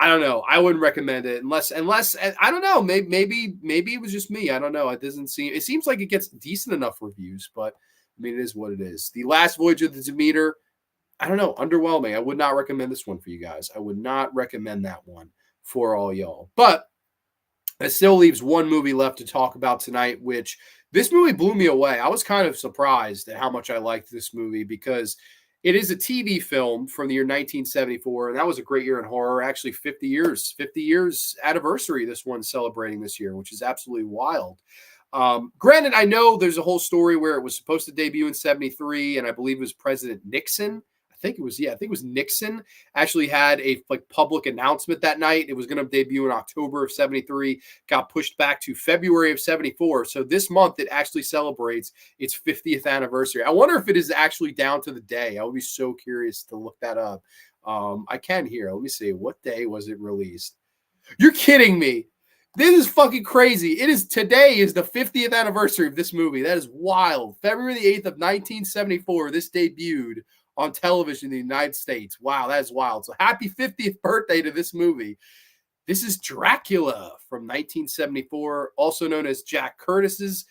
don't know. I wouldn't recommend it unless I don't know. Maybe it was just me. I don't know. It seems like it gets decent enough reviews, but I mean, it is what it is. The Last Voyage of the Demeter, I don't know, underwhelming. I would not recommend this one for you guys. I would not recommend that one for all y'all. But it still leaves one movie left to talk about tonight, which this movie blew me away. I was kind of surprised at how much I liked this movie because It is a TV film from the year 1974, and that was a great year in horror. Actually, 50 years anniversary. This one's celebrating this year, which is absolutely wild. Granted, I know there's a whole story where it was supposed to debut in 73, and I believe it was President Nixon. I think it was Nixon actually had a public announcement that night. It was going to debut in October of 73, got pushed back to February of 74. So this month it actually celebrates its 50th anniversary. I wonder if it is actually down to the day. I would be so curious to look that up. I can here. Let me see. What day was it released? You're kidding me. This is fucking crazy. Today is the 50th anniversary of this movie. That is wild. February the 8th of 1974, this debuted on television in the United States. Wow, that is wild. So happy 50th birthday to this movie. This is Dracula from 1974, also known as Jack Palance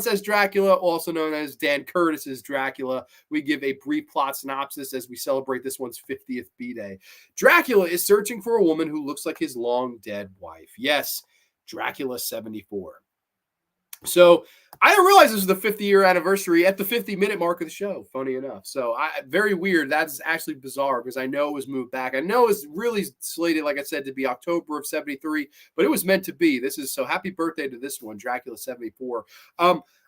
as Dracula, also known as Dan Curtis's Dracula. We give a brief plot synopsis as we celebrate this one's 50th B-Day. Dracula is searching for a woman who looks like his long-dead wife. Yes, Dracula 74. So I didn't realize this was the 50-year anniversary at the 50-minute mark of the show, funny enough. So very weird. That's actually bizarre because I know it was moved back. I know it's really slated, like I said, to be October of 73, but it was meant to be. So happy birthday to this one, Dracula 74.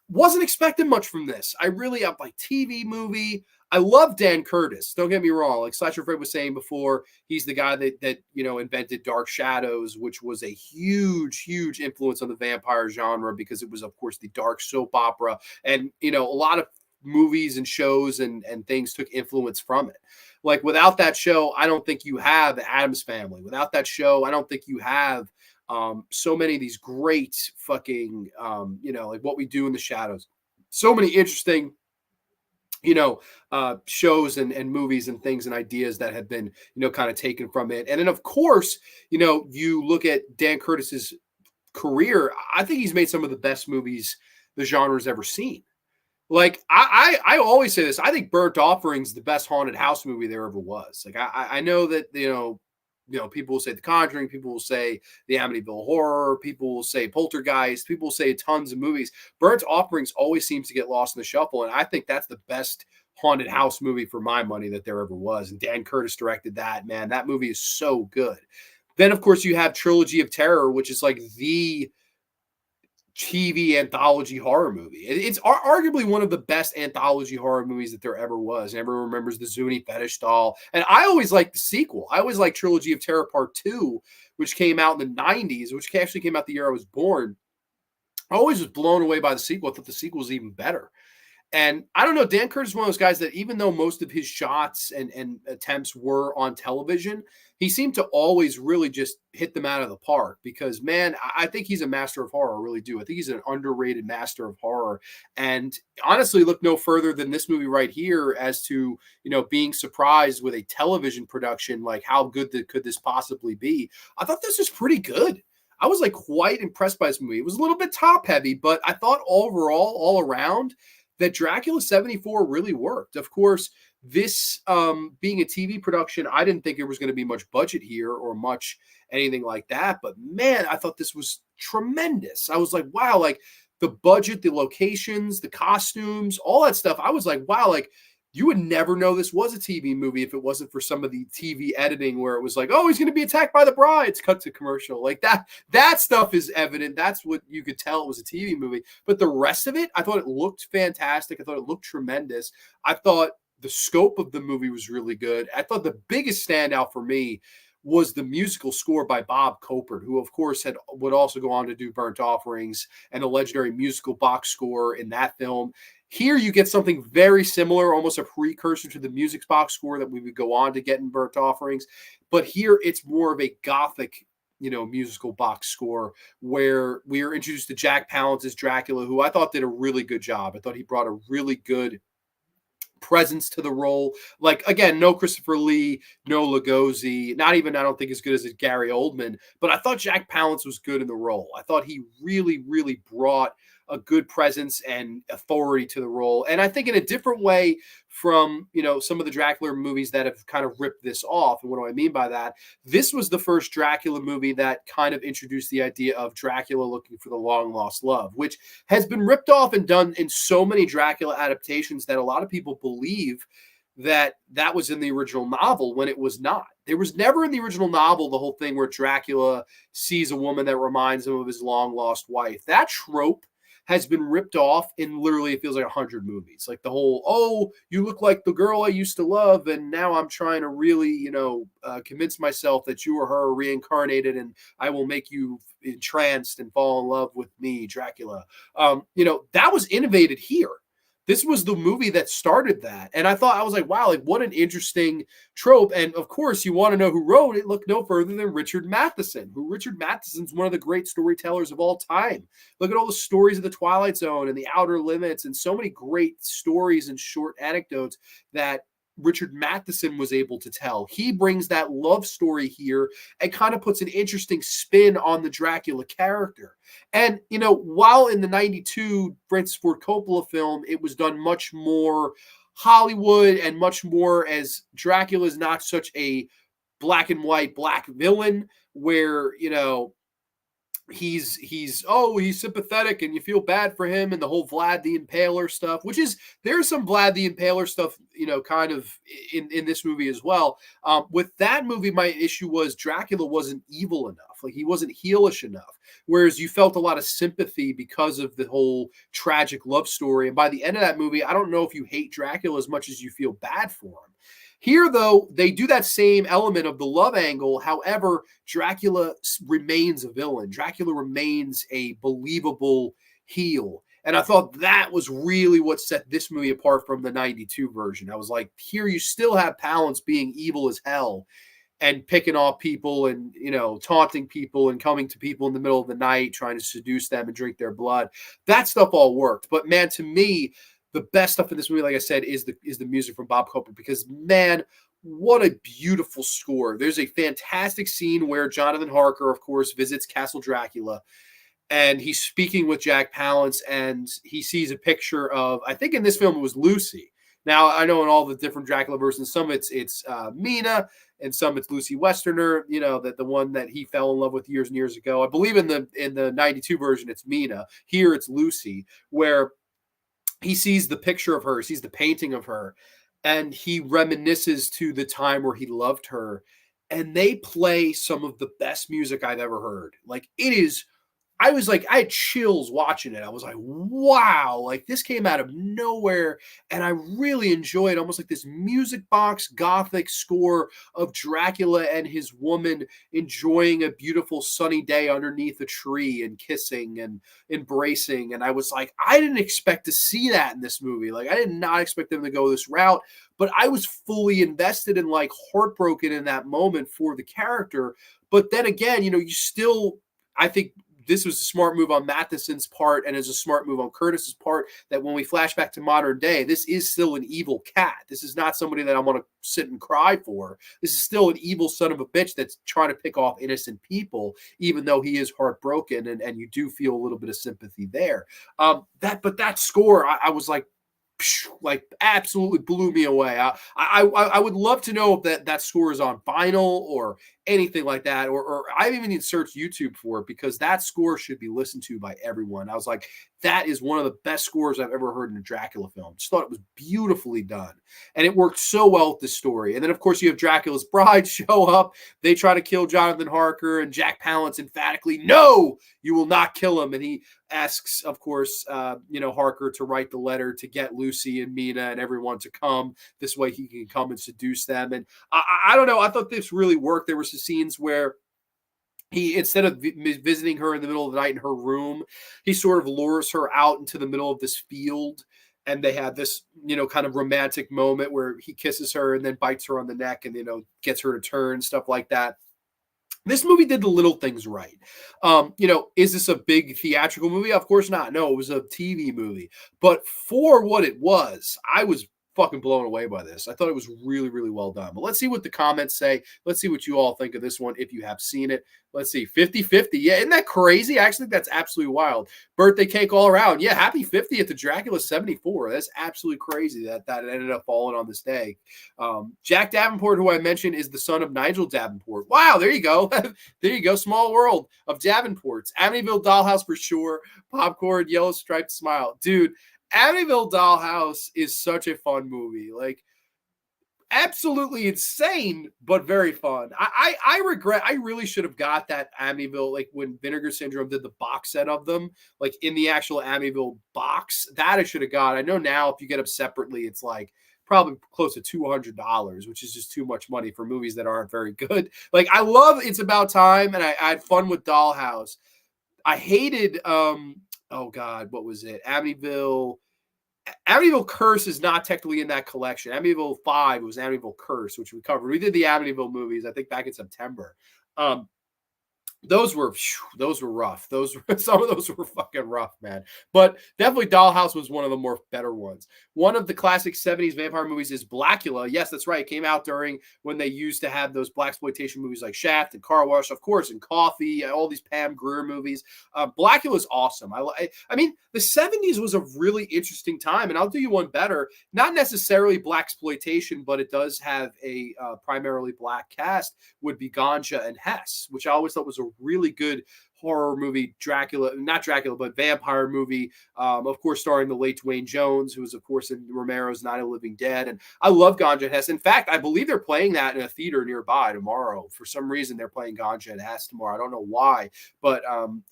Wasn't expecting much from this. I'm like TV movie. I love Dan Curtis. Don't get me wrong. Like Slasher Fred was saying before, he's the guy that invented Dark Shadows, which was a huge influence on the vampire genre because it was, of course, the dark soap opera. And, a lot of movies and shows and things took influence from it. Like without that show, I don't think you have the Addams Family. Without that show, I don't think you have so many of these great fucking, like What We Do in the Shadows. So many interesting shows and movies and things and ideas that have been, kind of taken from it. And then, of course, you look at Dan Curtis's career, I think he's made some of the best movies the genre's ever seen. Like, I always say this. I think Burnt Offering's the best haunted house movie there ever was. Like, I know that, people will say The Conjuring, people will say the Amityville Horror, people will say Poltergeist, people will say tons of movies. Burnt Offerings always seems to get lost in the shuffle, and I think that's the best haunted house movie for my money that there ever was. And Dan Curtis directed that. Man, that movie is so good. Then, of course, you have Trilogy of Terror, which is like the TV anthology horror movie. It's arguably one of the best anthology horror movies that there ever was. And everyone remembers the Zuni fetish doll. And I always liked the sequel. I always liked Trilogy of Terror Part 2, which came out in the 90s, which actually came out the year I was born. I always was blown away by the sequel. I thought the sequel was even better. And I don't know, Dan Curtis is one of those guys that even though most of his shots and attempts were on television, he seemed to always really just hit them out of the park because, man, I think he's a master of horror. I really do. I think he's an underrated master of horror. And honestly, look no further than this movie right here as to, being surprised with a television production, like how good could this possibly be? I thought this was pretty good. I was like quite impressed by this movie. It was a little bit top heavy, but I thought overall, all around, that Dracula 74 really worked. Of course, this being a TV production, I didn't think there was going to be much budget here or much anything like that. But man, I thought this was tremendous. I was like, wow, like the budget, the locations, the costumes, all that stuff. I was like, wow, like you would never know this was a TV movie if it wasn't for some of the TV editing where it was like, oh, he's going to be attacked by the brides, cut to commercial. Like that stuff is evident. That's what you could tell it was a TV movie. But the rest of it, I thought it looked fantastic. I thought it looked tremendous. I thought the scope of the movie was really good. I thought the biggest standout for me was the musical score by Bob Copert, who, of course, would also go on to do Burnt Offerings and the legendary musical box score in that film. Here you get something very similar, almost a precursor to the music box score that we would go on to get in Burnt Offerings. But here it's more of a gothic, musical box score where we are introduced to Jack Palance as Dracula, who I thought did a really good job. I thought he brought a really good presence to the role. Like, again, no Christopher Lee, no Lugosi, not even, I don't think as good as Gary Oldman, but I thought Jack Palance was good in the role. I thought he really, really brought a good presence and authority to the role. And I think in a different way from, some of the Dracula movies that have kind of ripped this off. And what do I mean by that? This was the first Dracula movie that kind of introduced the idea of Dracula looking for the long lost love, which has been ripped off and done in so many Dracula adaptations that a lot of people believe that that was in the original novel when it was not. There was never in the original novel the whole thing where Dracula sees a woman that reminds him of his long lost wife. That trope has been ripped off in literally, it feels like 100 movies. Like the whole, oh, you look like the girl I used to love, and now I'm trying to really, convince myself that you are her reincarnated, and I will make you entranced and fall in love with me, Dracula. That was innovated here. This was the movie that started that. And I was like, wow, like what an interesting trope. And of course, you want to know who wrote it. Look no further than Richard Matheson's one of the great storytellers of all time. Look at all the stories of the Twilight Zone and the Outer Limits and so many great stories and short anecdotes that Richard Matheson was able to tell. He brings that love story here and kind of puts an interesting spin on the Dracula character. And, while in the 92 Francis Ford Coppola film, it was done much more Hollywood and much more as Dracula is not such a black and white black villain where, he's sympathetic and you feel bad for him, and the whole Vlad the Impaler stuff, which is there's some Vlad the Impaler stuff, kind of in this movie as well. With that movie, my issue was Dracula wasn't evil enough. Like he wasn't heelish enough. Whereas you felt a lot of sympathy because of the whole tragic love story. And by the end of that movie, I don't know if you hate Dracula as much as you feel bad for him. Here, though, they do that same element of the love angle. However, Dracula remains a villain. Dracula remains a believable heel. And I thought that was really what set this movie apart from the 92 version. I was like, here you still have Palance being evil as hell and picking off people and, taunting people and coming to people in the middle of the night, trying to seduce them and drink their blood. That stuff all worked. But man, to me, the best stuff in this movie, like I said, is the music from Bob Copper, because man, what a beautiful score. There's a fantastic scene where Jonathan Harker, of course, visits Castle Dracula, and he's speaking with Jack Palance, and he sees a picture of, I think in this film it was Lucy. Now, I know in all the different Dracula versions, some it's Mina, and some it's Lucy Westerner, that the one that he fell in love with years and years ago. I believe in the 92 version, it's Mina. Here it's Lucy, where he sees the picture of her, sees the painting of her, and he reminisces to the time where he loved her. And they play some of the best music I've ever heard. Like it is, I was like, I had chills watching it. I was like, wow, like this came out of nowhere. And I really enjoyed almost like this music box gothic score of Dracula and his woman enjoying a beautiful sunny day underneath a tree and kissing and embracing. And I was like, I didn't expect to see that in this movie. Like I did not expect them to go this route, but I was fully invested and like heartbroken in that moment for the character. But then again, you still, I think, this was a smart move on Matheson's part, and is a smart move on Curtis's part, that when we flash back to modern day, this is still an evil cat. This is not somebody that I want to sit and cry for. This is still an evil son of a bitch that's trying to pick off innocent people, even though he is heartbroken, and you do feel a little bit of sympathy there. But that score, I was like absolutely blew me away. I would love to know if that score is on vinyl or anything like that, or I even need to search YouTube for it, because that score should be listened to by everyone. I was like, that is one of the best scores I've ever heard in a Dracula film. Just thought it was beautifully done, and it worked so well with the story. And then of course you have Dracula's bride show up. They try to kill Jonathan Harker, and Jack Palance emphatically, no, you will not kill him. And he asks, of course, Harker to write the letter to get Lucy and Mina and everyone to come. This way he can come and seduce them. And I don't know. I thought this really worked. There were some scenes where he, instead of visiting her in the middle of the night in her room, he sort of lures her out into the middle of this field. And they have this, kind of romantic moment where he kisses her and then bites her on the neck and, gets her to turn, stuff like that. This movie did the little things right. Is this a big theatrical movie? Of course not. No, it was a TV movie. But for what it was, I was fucking blown away by this. I thought it was really, really well done. But let's see what the comments say. Let's see what you all think of this one if you have seen it. Let's see, 50-50. Yeah, isn't that crazy? I actually think that's absolutely wild. Birthday cake all around. Yeah, happy 50th to Dracula 74. That's absolutely crazy that ended up falling on this day. Jack Davenport, who I mentioned, is the son of Nigel Davenport. Wow, there you go. There you go. Small world of Davenports. Amityville Dollhouse for sure. Popcorn, yellow striped smile. Dude, Amityville Dollhouse is such a fun movie. Like, absolutely insane, but very fun. I regret, I really should have got that Amityville, like when Vinegar Syndrome did the box set of them, like in the actual Amityville box. That I should have got. I know now if you get them separately, it's like probably close to $200, which is just too much money for movies that aren't very good. Like, I love It's About Time, and I had fun with Dollhouse. I hated oh God, what was it? Amityville Curse is not technically in that collection. Amityville 5 was Amityville Curse, which we covered. We did the Amityville movies, I think, back in September. Those were rough. Some of those were fucking rough, man. But definitely Dollhouse was one of the more better ones. One of the classic 70s vampire movies is Blackula. Yes, that's right. It came out during when they used to have those blaxploitation movies like Shaft and Car Wash, of course, and Coffee, all these Pam Grier movies. Blackula is awesome. I mean, the 70s was a really interesting time, and I'll do you one better. Not necessarily blaxploitation, but it does have a primarily black cast, would be Ganja and Hess, which I always thought was a really good horror movie, not Dracula, but vampire movie. Of course, starring the late Dwayne Jones, who was, of course, in Romero's Night of the Living Dead. And I love Ganja and Hess. In fact, I believe they're playing that in a theater nearby tomorrow. For some reason, they're playing Ganja and Hess tomorrow. I don't know why, but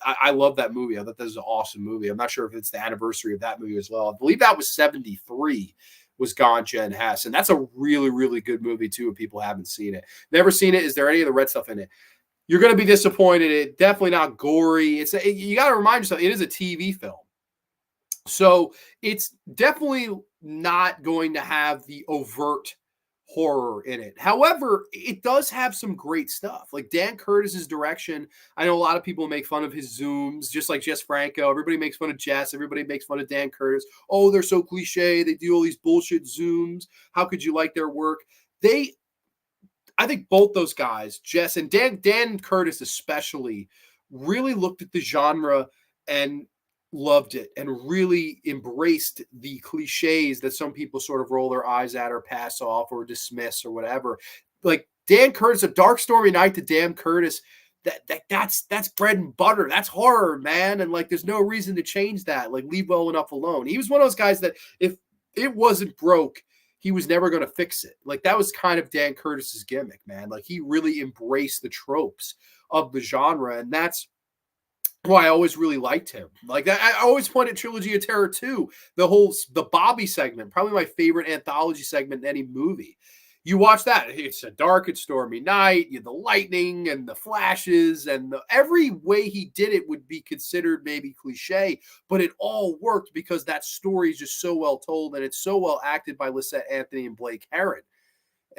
I love that movie. I thought that was an awesome movie. I'm not sure if it's the anniversary of that movie as well. I believe that was 73. Was Ganja and Hess. And that's a really, really good movie, too, if people haven't seen it. Never seen it. Is there any of the red stuff in it? You're going to be disappointed. It's definitely not gory. You got to remind yourself, it is a TV film. So it's definitely not going to have the overt horror in it. However, it does have some great stuff. Like Dan Curtis's direction. I know a lot of people make fun of his zooms, just like Jess Franco. Everybody makes fun of Jess. Everybody makes fun of Dan Curtis. Oh, they're so cliche. They do all these bullshit zooms. How could you like their work? I think both those guys, Jess and Dan Curtis especially, really looked at the genre and loved it and really embraced the cliches that some people sort of roll their eyes at or pass off or dismiss or whatever. Like Dan Curtis, A Dark Stormy Night to Dan Curtis, that's bread and butter. That's horror, man. And like, there's no reason to change that. Like, leave well enough alone. He was one of those guys that if it wasn't broke, he was never going to fix it. Like, that was kind of Dan Curtis's gimmick, man. Like, he really embraced the tropes of the genre, and that's why I always really liked him. Like, I always pointed Trilogy of Terror 2, the Bobby segment, probably my favorite anthology segment in any movie. You watch that, it's a dark and stormy night, you have the lightning and the flashes, and every way he did it would be considered maybe cliche, but it all worked because that story is just so well told, and it's so well acted by Lysette Anthony and Blake Herron.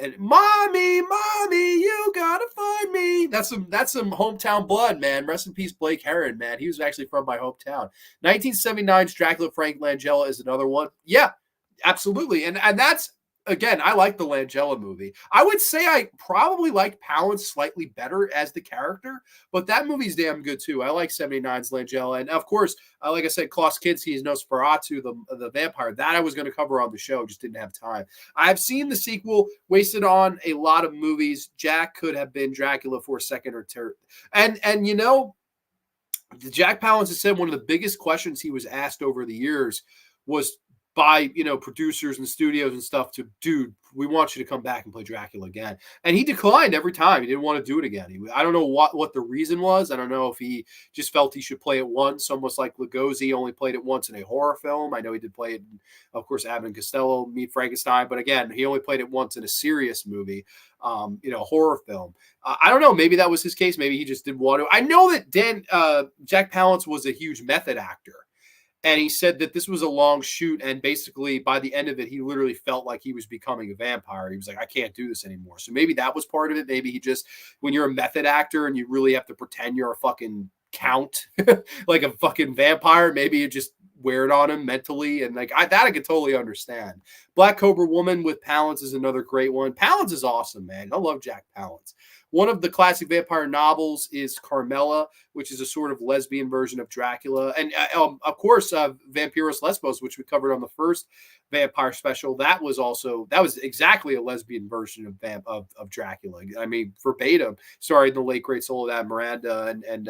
And mommy, you gotta find me. That's some hometown blood, man. Rest in peace, Blake Herron, man. He was actually from my hometown. 1979's Dracula, Frank Langella is another one. Yeah, absolutely. And that's, again, I like the Langella movie. I would say I probably like Palance slightly better as the character, but that movie's damn good too. I like 79's Langella. And of course, like I said, Klaus Kinski's Nosferatu, the vampire, that I was going to cover on the show, just didn't have time. I've seen the sequel, wasted on a lot of movies. Jack could have been Dracula for a second or third. And you know, Jack Palance has said one of the biggest questions he was asked over the years was by, producers and studios and stuff to, dude, we want you to come back and play Dracula again. And he declined every time. He didn't want to do it again. I don't know what the reason was. I don't know if he just felt he should play it once, almost like Lugosi only played it once in a horror film. I know he did play it in, of course, Abbott and Costello, Meet Frankenstein. But again, he only played it once in a serious movie, horror film. I don't know. Maybe that was his case. Maybe he just didn't want to. I know that Jack Palance was a huge method actor. And he said that this was a long shoot, and basically by the end of it, he literally felt like he was becoming a vampire. He was like, I can't do this anymore. So maybe that was part of it. Maybe he just, when you're a method actor and you really have to pretend you're a fucking count, like a fucking vampire, maybe it just wear it on him mentally, and like I could totally understand. Black Cobra Woman with Palance is another great one. Palance is awesome, man. I love Jack Palance. One of the classic vampire novels is Carmela, which is a sort of lesbian version of Dracula. And of course, Vampiros Lesbos, which we covered on the first vampire special. That was exactly a lesbian version of Dracula. I mean, verbatim. Sorry, the late great Soledad Miranda and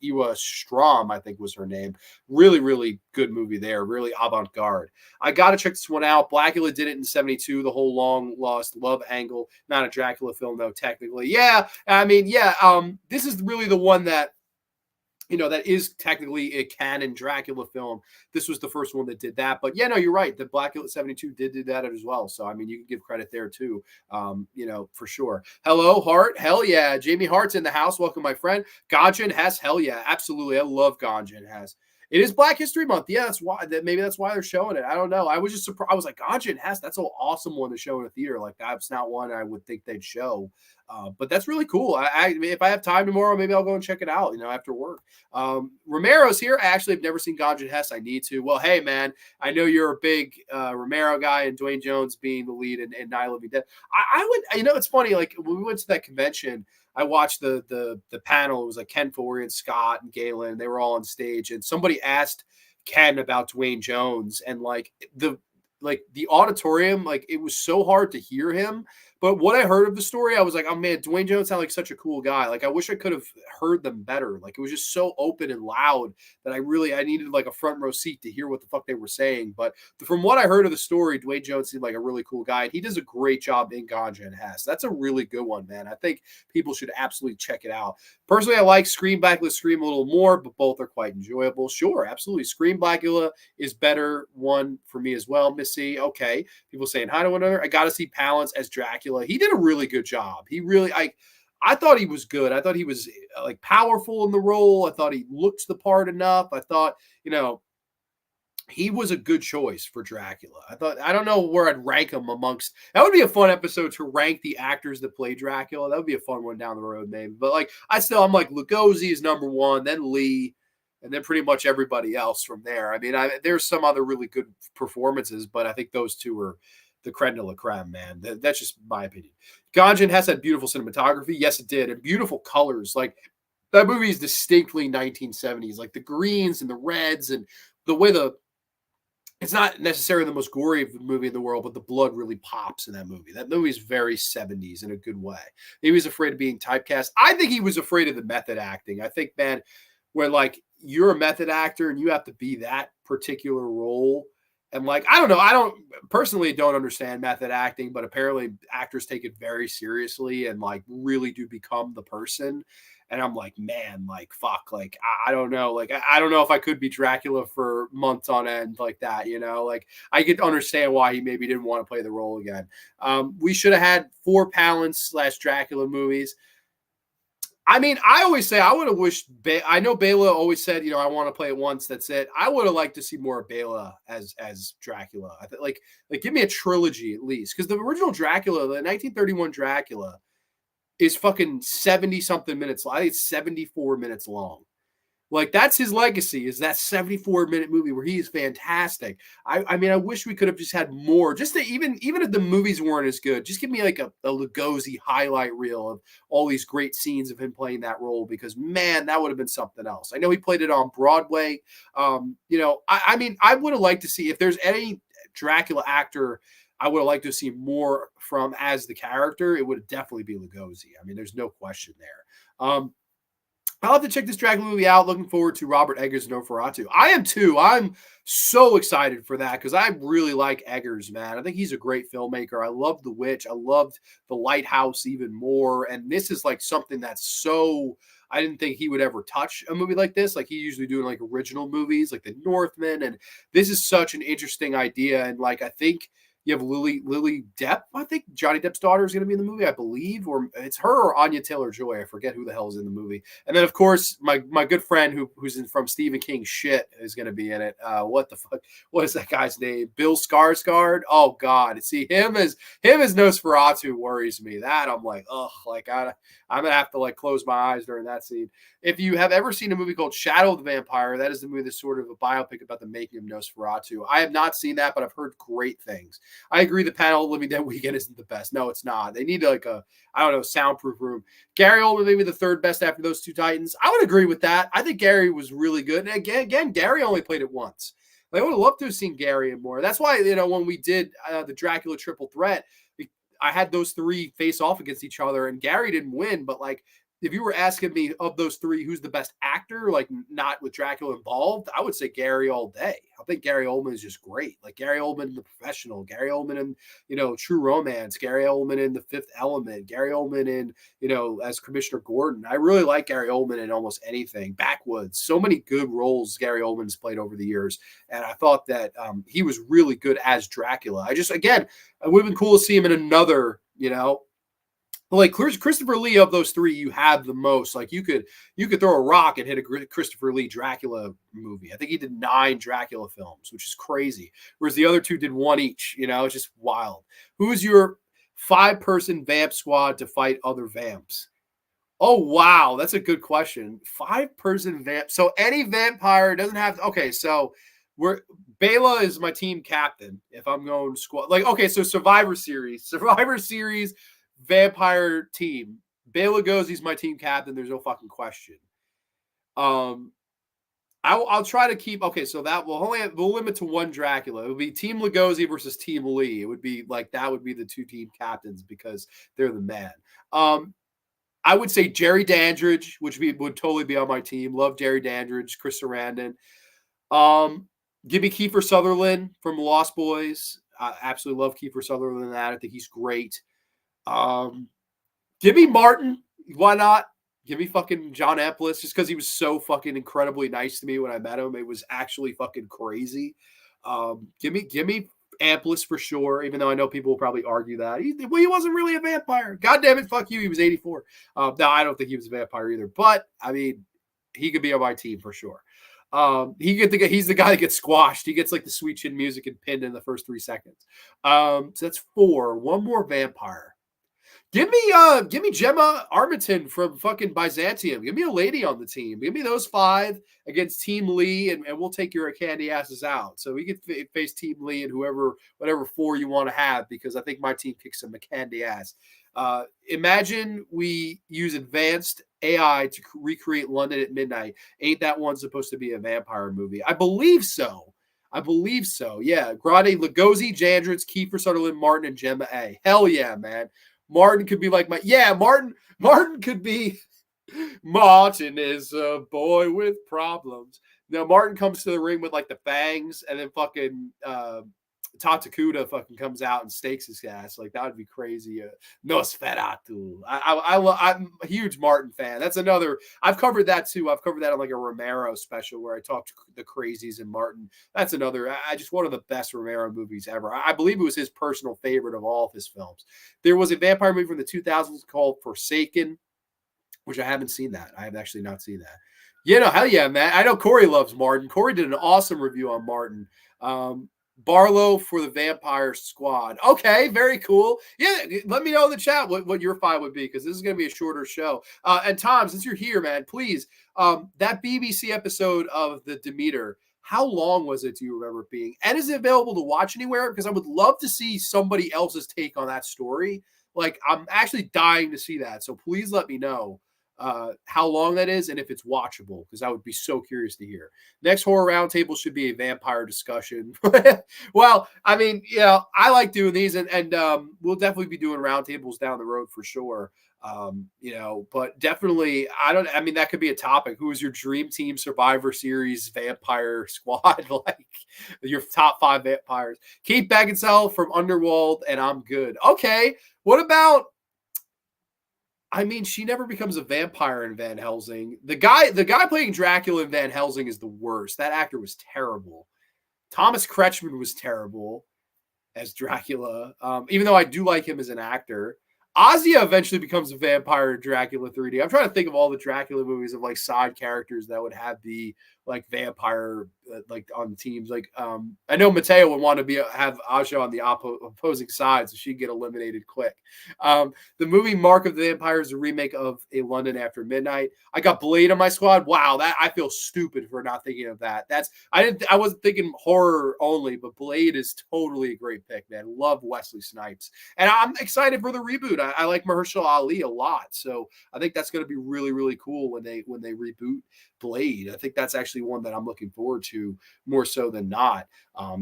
Ewa Strom, I think was her name. Really, really good movie there. Really avant-garde. I got to check this one out. Blackula did it in 72, the whole long lost love angle. Not a Dracula film, though, technically. Yeah, I mean, yeah. This is really the one that, that is technically a canon Dracula film. This was the first one that did that. But yeah, no, you're right. The Blackula 72 did do that as well. So, I mean, you can give credit there too, for sure. Hello, Hart. Hell yeah. Jamie Hart's in the house. Welcome, my friend. Ganja and Hess. Hell yeah. Absolutely. I love Ganja and Hess. It is Black History Month. Yeah, maybe that's why they're showing it. I don't know. I was just surprised. I was like, Ganja and Hess, that's an awesome one to show in a theater. Like, that's not one I would think they'd show. But that's really cool. If I have time tomorrow, maybe I'll go and check it out, after work. Romero's here. I actually have never seen Ganja and Hess. I need to. Well, hey, man, I know you're a big Romero guy, and Dwayne Jones being the lead in Night of the Living Dead. I would, it's funny, like, when we went to that convention, I watched the panel. It was like Ken Forey and Scott and Galen. They were all on stage, and somebody asked Ken about Dwayne Jones, and the auditorium, like, it was so hard to hear him. But what I heard of the story, I was like, oh man, Dwayne Jones sounded like such a cool guy. Like, I wish I could have heard them better. Like, it was just so open and loud that I needed like a front row seat to hear what the fuck they were saying. But from what I heard of the story, Dwayne Jones seemed like a really cool guy. And he does a great job in Ganja and Hess. That's a really good one, man. I think people should absolutely check it out. Personally, I like Scream Blackula Scream a little more, but both are quite enjoyable. Sure, absolutely. Scream Blackula is better one for me as well. Missy, okay. People saying hi to one another. I got to see Palance as Dracula. He did a really good job. He really, I thought he was good. I thought he was like powerful in the role. I thought he looked the part enough. I thought, he was a good choice for Dracula. I don't know where I'd rank him amongst. That would be a fun episode to rank the actors that play Dracula. That would be a fun one down the road, maybe. But I'm like Lugosi is number one, then Lee, and then pretty much everybody else from there. I mean, there's some other really good performances, but I think those two are the creme de la creme, man. That's just my opinion. Ganja and Hess had beautiful cinematography. Yes, it did. And beautiful colors. Like, that movie is distinctly 1970s. Like, the greens and the reds and the way it's not necessarily the most gory movie in the world, but the blood really pops in that movie. That movie is very 70s in a good way. He was afraid of being typecast. I think he was afraid of the method acting. I think, man, when you're a method actor and you have to be that particular role, and I don't personally don't understand method acting, but apparently actors take it very seriously and really do become the person. And I'm like, man, fuck, I don't know. I don't know if I could be Dracula for months on end like that, I could understand why he maybe didn't want to play the role again. We should have had 4 Palance / Dracula movies. I mean, I always say I would have wished. I know Bela always said, I want to play it once. That's it. I would have liked to see more of Bela as Dracula. I think give me a trilogy at least, because the original Dracula, the 1931 Dracula, is fucking 70 something minutes. I think it's 74 minutes long. That's his legacy, is that 74-minute movie where he is fantastic. I mean, I wish we could have just had more, just to even if the movies weren't as good, just give me a Lugosi highlight reel of all these great scenes of him playing that role, because man, that would have been something else. I know he played it on Broadway. I mean, I would have liked to see, if there's any Dracula actor I would have liked to see more from as the character, it would definitely be Lugosi. I mean, there's no question there. I'll have to check this Dracula movie out. Looking forward to Robert Eggers' Nosferatu. I am too. I'm so excited for that because I really like Eggers, man. I think he's a great filmmaker. I love The Witch. I loved The Lighthouse even more. And this is something that's so... I didn't think he would ever touch a movie like this. He usually doing original movies like The Northman. And this is such an interesting idea. And I think You have Lily Depp, I think Johnny Depp's daughter is going to be in the movie, I believe, or it's her or Anya Taylor-Joy. I forget who the hell is in the movie. And then, of course, my good friend who's from Stephen King's shit is going to be in it. What the fuck? What is that guy's name? Bill Skarsgård. Oh God, see him as Nosferatu worries me. That I'm like, ugh, like I'm gonna have to like close my eyes during that scene. If you have ever seen a movie called Shadow of the Vampire, that is the movie that's sort of a biopic about the making of Nosferatu. I have not seen that, but I've heard great things. I agree the panel Living Dead Weekend isn't the best. No, it's not. They need like a, I don't know, soundproof room. Gary Oldman maybe the third best after those two Titans. I would agree with that. I think Gary was really good. And again, Gary only played it once. Like, I would have loved to have seen Gary in more. That's why, when we did the Dracula triple threat, I had those three face off against each other, and Gary didn't win, but like, if you were asking me of those three, who's the best actor, like not with Dracula involved, I would say Gary all day. I think Gary Oldman is just great. Like Gary Oldman in The Professional, Gary Oldman in, True Romance, Gary Oldman in The Fifth Element, Gary Oldman in, as Commissioner Gordon. I really like Gary Oldman in almost anything. Backwoods, so many good roles Gary Oldman's played over the years. And I thought that he was really good as Dracula. Again, it would have been cool to see him in another, like Christopher Lee of those three, you have the most. Like you could throw a rock and hit a Christopher Lee Dracula movie. I think he did 9 Dracula films, which is crazy. Whereas the other two did 1 each. It's just wild. Who's your 5-person vamp squad to fight other vamps? Oh wow, that's a good question. 5-person vamp. So any vampire doesn't have to. Okay, so Bela is my team captain. If I'm going squad, like okay, so Survivor Series. Vampire team. Bela Lugosi's my team captain. There's no fucking question. I'll try to keep. Okay, so that we'll limit to 1 Dracula. It would be Team Lugosi versus Team Lee. It would be like that would be the 2 team captains because they're the man. I would say Jerry Dandridge, which would totally be on my team. Love Jerry Dandridge, Chris Sarandon. Give me Kiefer Sutherland from Lost Boys. I absolutely love Kiefer Sutherland in that. I think he's great. Give me Martin. Why not? Give me fucking John Amplis just because he was so fucking incredibly nice to me when I met him. It was actually fucking crazy. Give me Amplis for sure, even though I know people will probably argue that. He wasn't really a vampire. God damn it, fuck you. He was 84. No, I don't think he was a vampire either. But, I mean, he could be on my team for sure. He's the guy that gets squashed. He gets like the sweet chin music and pinned in the first 3 seconds. So that's 4. 1 more vampire. Give me Gemma Armenton from fucking Byzantium. Give me a lady on the team. Give me those 5 against Team Lee, and we'll take your candy asses out. So we could face Team Lee and whatever 4 you want to have, because I think my team kicks some candy ass. Imagine we use advanced AI to recreate London at midnight. Ain't that one supposed to be a vampire movie? I believe so. Yeah. Grande, Lugosi, Jandrich, Kiefer Sutherland, Martin, and Gemma A. Hell yeah, man. Martin could be like Martin could be Martin is a boy with problems. Now Martin comes to the ring with like the fangs, and then fucking Tatakuda fucking comes out and stakes his ass. Like that would be crazy. Nosferatu. I'm a huge Martin fan. That's another. I've covered that too. I've covered that on like a Romero special where I talked to the Crazies and Martin. That's another. Just one of the best Romero movies ever. I believe it was his personal favorite of all of his films. There was a vampire movie from the 2000s called Forsaken, which I haven't seen that. I have actually not seen that. Hell yeah, man. I know Corey loves Martin. Corey did an awesome review on Martin. Barlow for the Vampire Squad. Okay, very cool. Yeah, let me know in the chat what your 5 would be, because this is going to be a shorter show. And Tom, since you're here, man, please, that BBC episode of the Demeter, how long was it, do you remember it being? And is it available to watch anywhere? Because I would love to see somebody else's take on that story. Like, I'm actually dying to see that. So please let me know how long that is and if it's watchable, because I would be so curious to hear. Next horror roundtable should be a vampire discussion. Well, I mean, I like doing these, and we'll definitely be doing roundtables down the road for sure. But definitely, that could be a topic. Who is your dream team Survivor Series vampire squad? Like your top 5 vampires. Kate Beckinsale from Underworld, and I'm good. Okay, what about? She never becomes a vampire in Van Helsing. The guy playing Dracula in Van Helsing is the worst. That actor was terrible. Thomas Kretschmann was terrible. as Dracula. Even though I do like him as an actor. Ozzy eventually becomes a vampire in Dracula 3D. I'm trying to think of all the Dracula movies of like side characters that would have the like vampire like on teams. Like I know Mateo would want to have Aja on the opposing side, so she'd get eliminated quick. The movie Mark of the Vampire is a remake of A London After Midnight. I got Blade on my squad. Wow, that I feel stupid for not thinking of that. I wasn't thinking horror only, but Blade is totally a great pick, man. Love Wesley Snipes. And I'm excited for the reboot. I like Mahershala Ali a lot. So I think that's going to be really, really cool when they reboot Blade. I think that's actually one that I'm looking forward to more so than not.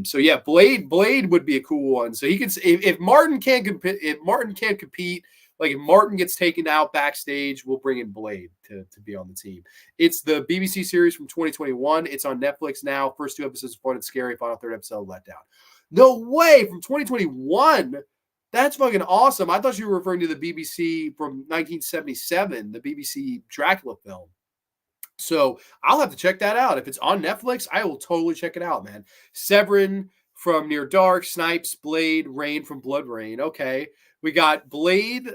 So yeah, Blade would be a cool one. So he can, if Martin can't compete, like if Martin gets taken out backstage, we'll bring in Blade to be on the team. It's the BBC series from 2021. It's on Netflix now. First 2 episodes fun and scary. Final 3rd episode let down. No way, from 2021. That's fucking awesome. I thought you were referring to the BBC from 1977, the BBC Dracula film. So I'll have to check that out. If it's on Netflix, I will totally check it out, man. Severin from Near Dark, Snipes, Blade, Rain from Blood Rain. Okay. We got Blade,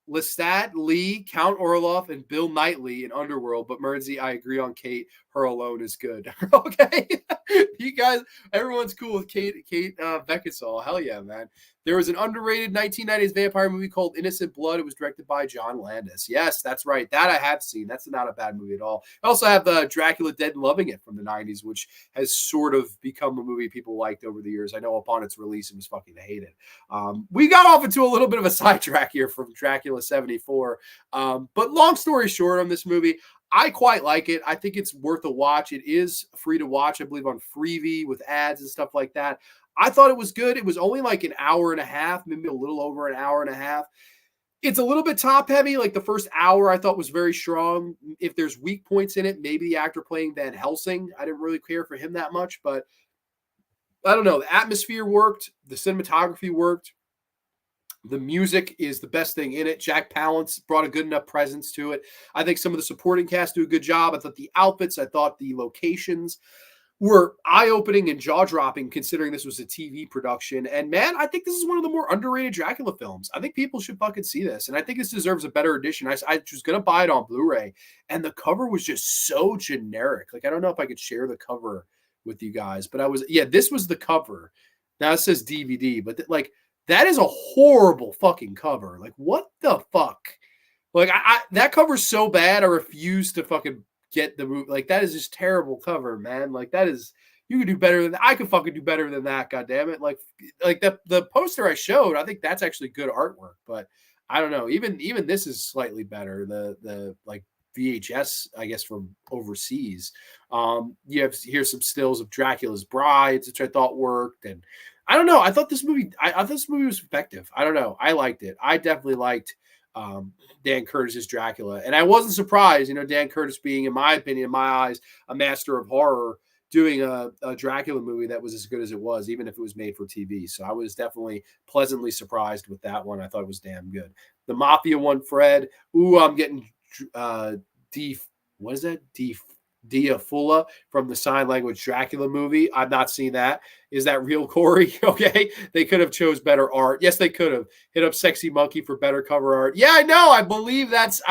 Lestat, Lee, Count Orloff, and Bill Knightley in Underworld. But Mernsey, I agree on Kate. Her alone is good. Okay. You guys, everyone's cool with Kate Beckinsale. Hell yeah, man. There was an underrated 1990s vampire movie called Innocent Blood. It was directed by John Landis. Yes, that's right. That I have seen. That's not a bad movie at all. I also have Dracula Dead and Loving It from the 90s, which has sort of become a movie people liked over the years. I know upon its release, it was fucking hated. We got off into a little bit of a sidetrack here from Dracula 74. But long story short on this movie, I quite like it. I think it's worth a watch. It is free to watch, I believe, on Freevee with ads and stuff like that. I thought it was good. It was only like an hour and a half, maybe a little over an hour and a half. It's a little bit top heavy. Like the first hour I thought was very strong. If there's weak points in it, maybe the actor playing Van Helsing, I didn't really care for him that much, but I don't know. The atmosphere worked. The cinematography worked. The music is the best thing in it. Jack Palance brought a good enough presence to it. I think some of the supporting cast do a good job. I thought the outfits, I thought the locations were eye-opening and jaw-dropping considering this was a TV production. And man, I think this is one of the more underrated Dracula films. I think people should fucking see this. And I think this deserves a better edition. I was going to buy it on Blu-ray. And the cover was just so generic. Like, I don't know if I could share the cover with you guys. But this was the cover. Now it says DVD. But that is a horrible fucking cover. Like, what the fuck? Like, that cover's so bad, I refuse to fucking get the movie. Like, that is just terrible cover, man. Like, that is, you could do better than that. I could fucking do better than that, goddammit. Like the poster I showed, I think that's actually good artwork. But I don't know. Even this is slightly better. The like VHS, I guess, from overseas. You have here's some stills of Dracula's Brides, which I thought worked. And I don't know. I thought this movie was effective. I don't know. I liked it. I definitely liked Dan Curtis's Dracula. And I wasn't surprised, Dan Curtis being, in my opinion, in my eyes, a master of horror, doing a Dracula movie that was as good as it was, even if it was made for TV. So I was definitely pleasantly surprised with that one. I thought it was damn good. The Mafia one, Fred. Ooh, I'm getting Diafula from the sign language Dracula movie. I've not seen that. Is that real, Corey? Okay. They could have chose better art. Yes, they could have. Hit up Sexy Monkey for better cover art. Yeah, I know. I believe that's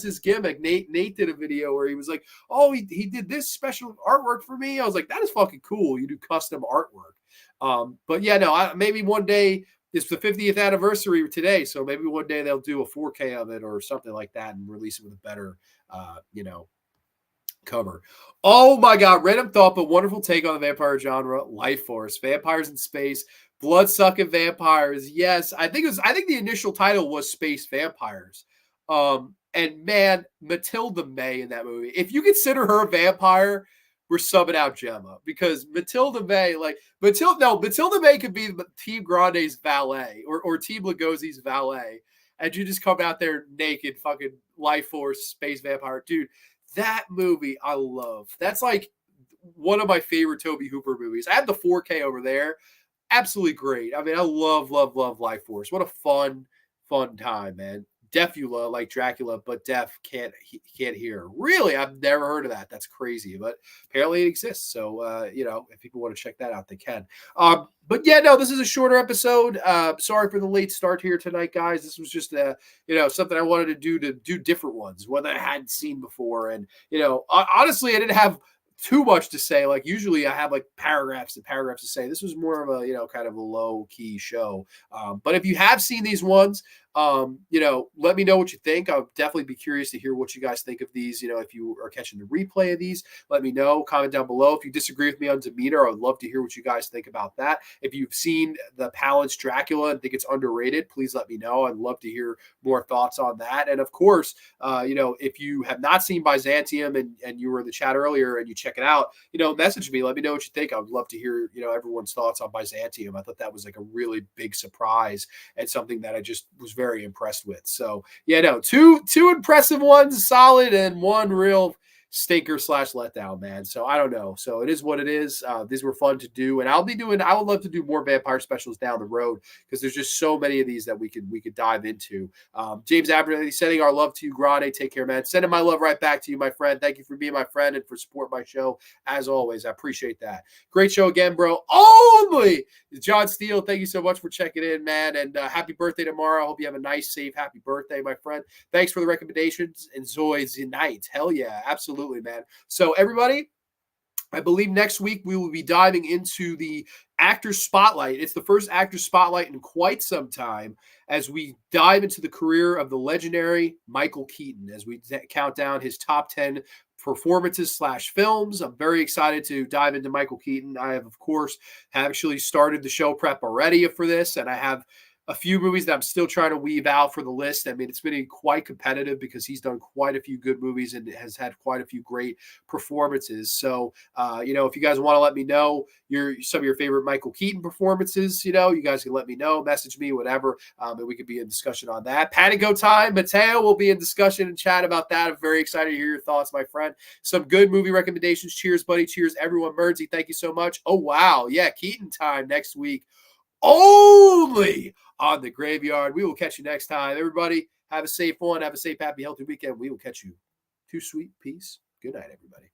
his gimmick. Nate did a video where he was like, oh, he did this special artwork for me. I was like, that is fucking cool. You do custom artwork. But yeah, no, maybe one day. It's the 50th anniversary today, so maybe one day they'll do a 4K of it or something like that and release it with a better, cover. Oh my God, random thought, but wonderful take on the vampire genre. Life Force, vampires in space, blood-sucking vampires. Yes, I think the initial title was Space Vampires. And man, Matilda May in that movie. If you consider her a vampire, we're subbing out Gemma, because Matilda May could be Team Grande's valet or Team Lugosi's valet, and you just come out there naked, fucking Life Force, Space Vampire, dude. That movie I love. That's like one of my favorite Tobe Hooper movies. I have the 4K over there. Absolutely great. I mean, I love Life Force. What a fun time, man. deafula like Dracula, but deaf can't hear. Really, I've never heard of that. That's crazy, but apparently it exists. So if people want to check that out, they can. But yeah, no, this is a shorter episode. Sorry for the late start here tonight, guys. This was just something I wanted to do different ones, one that I hadn't seen before. And honestly, I didn't have too much to say. Like usually I have like paragraphs and paragraphs to say. This was more of a kind of a low key show. But if you have seen these ones, let me know what you think. I'll definitely be curious to hear what you guys think of these. If you are catching the replay of these, let me know. Comment down below. If you disagree with me on Demeter, I would love to hear what you guys think about that. If you've seen the Palance Dracula and think it's underrated, please let me know. I'd love to hear more thoughts on that. And of course, if you have not seen Byzantium and you were in the chat earlier and you check it out, message me. Let me know what you think. I would love to hear, everyone's thoughts on Byzantium. I thought that was like a really big surprise and something that I just was very impressed with. So yeah, no, two impressive ones, solid, and one real stinker / letdown, man. So I don't know. So it is what it is. These were fun to do, and I would love to do more vampire specials down the road because there's just so many of these that we could dive into. James Abernathy sending our love to you, Grande. Take care, man. Sending my love right back to you, my friend. Thank you for being my friend and for supporting my show as always. I appreciate that. Great show again, bro. Only John Steele. Thank you so much for checking in, man. And happy birthday tomorrow. I hope you have a nice, safe, happy birthday, my friend. Thanks for the recommendations. Enjoy the night. Hell yeah, absolutely. Man. So everybody, I believe next week we will be diving into the actor spotlight. It's the first actor spotlight in quite some time as we dive into the career of the legendary Michael Keaton as we count down his top 10 performances / films. I'm very excited to dive into Michael Keaton. I have, of course, actually started the show prep already for this, and I have a few movies that I'm still trying to weave out for the list. I mean, it's been quite competitive because he's done quite a few good movies and has had quite a few great performances. So, if you guys want to let me know some of your favorite Michael Keaton performances, you guys can let me know, message me, whatever, and we could be in discussion on that. Panico time, Mateo will be in discussion and chat about that. I'm very excited to hear your thoughts, my friend. Some good movie recommendations. Cheers, buddy. Cheers, everyone. Merdsy, thank you so much. Oh, wow. Yeah, Keaton time next week. Only on the Graveyard. We will catch you next time. Everybody, have a safe one. Have a safe, happy, healthy weekend. We will catch you. Too sweet. Peace. Good night, everybody.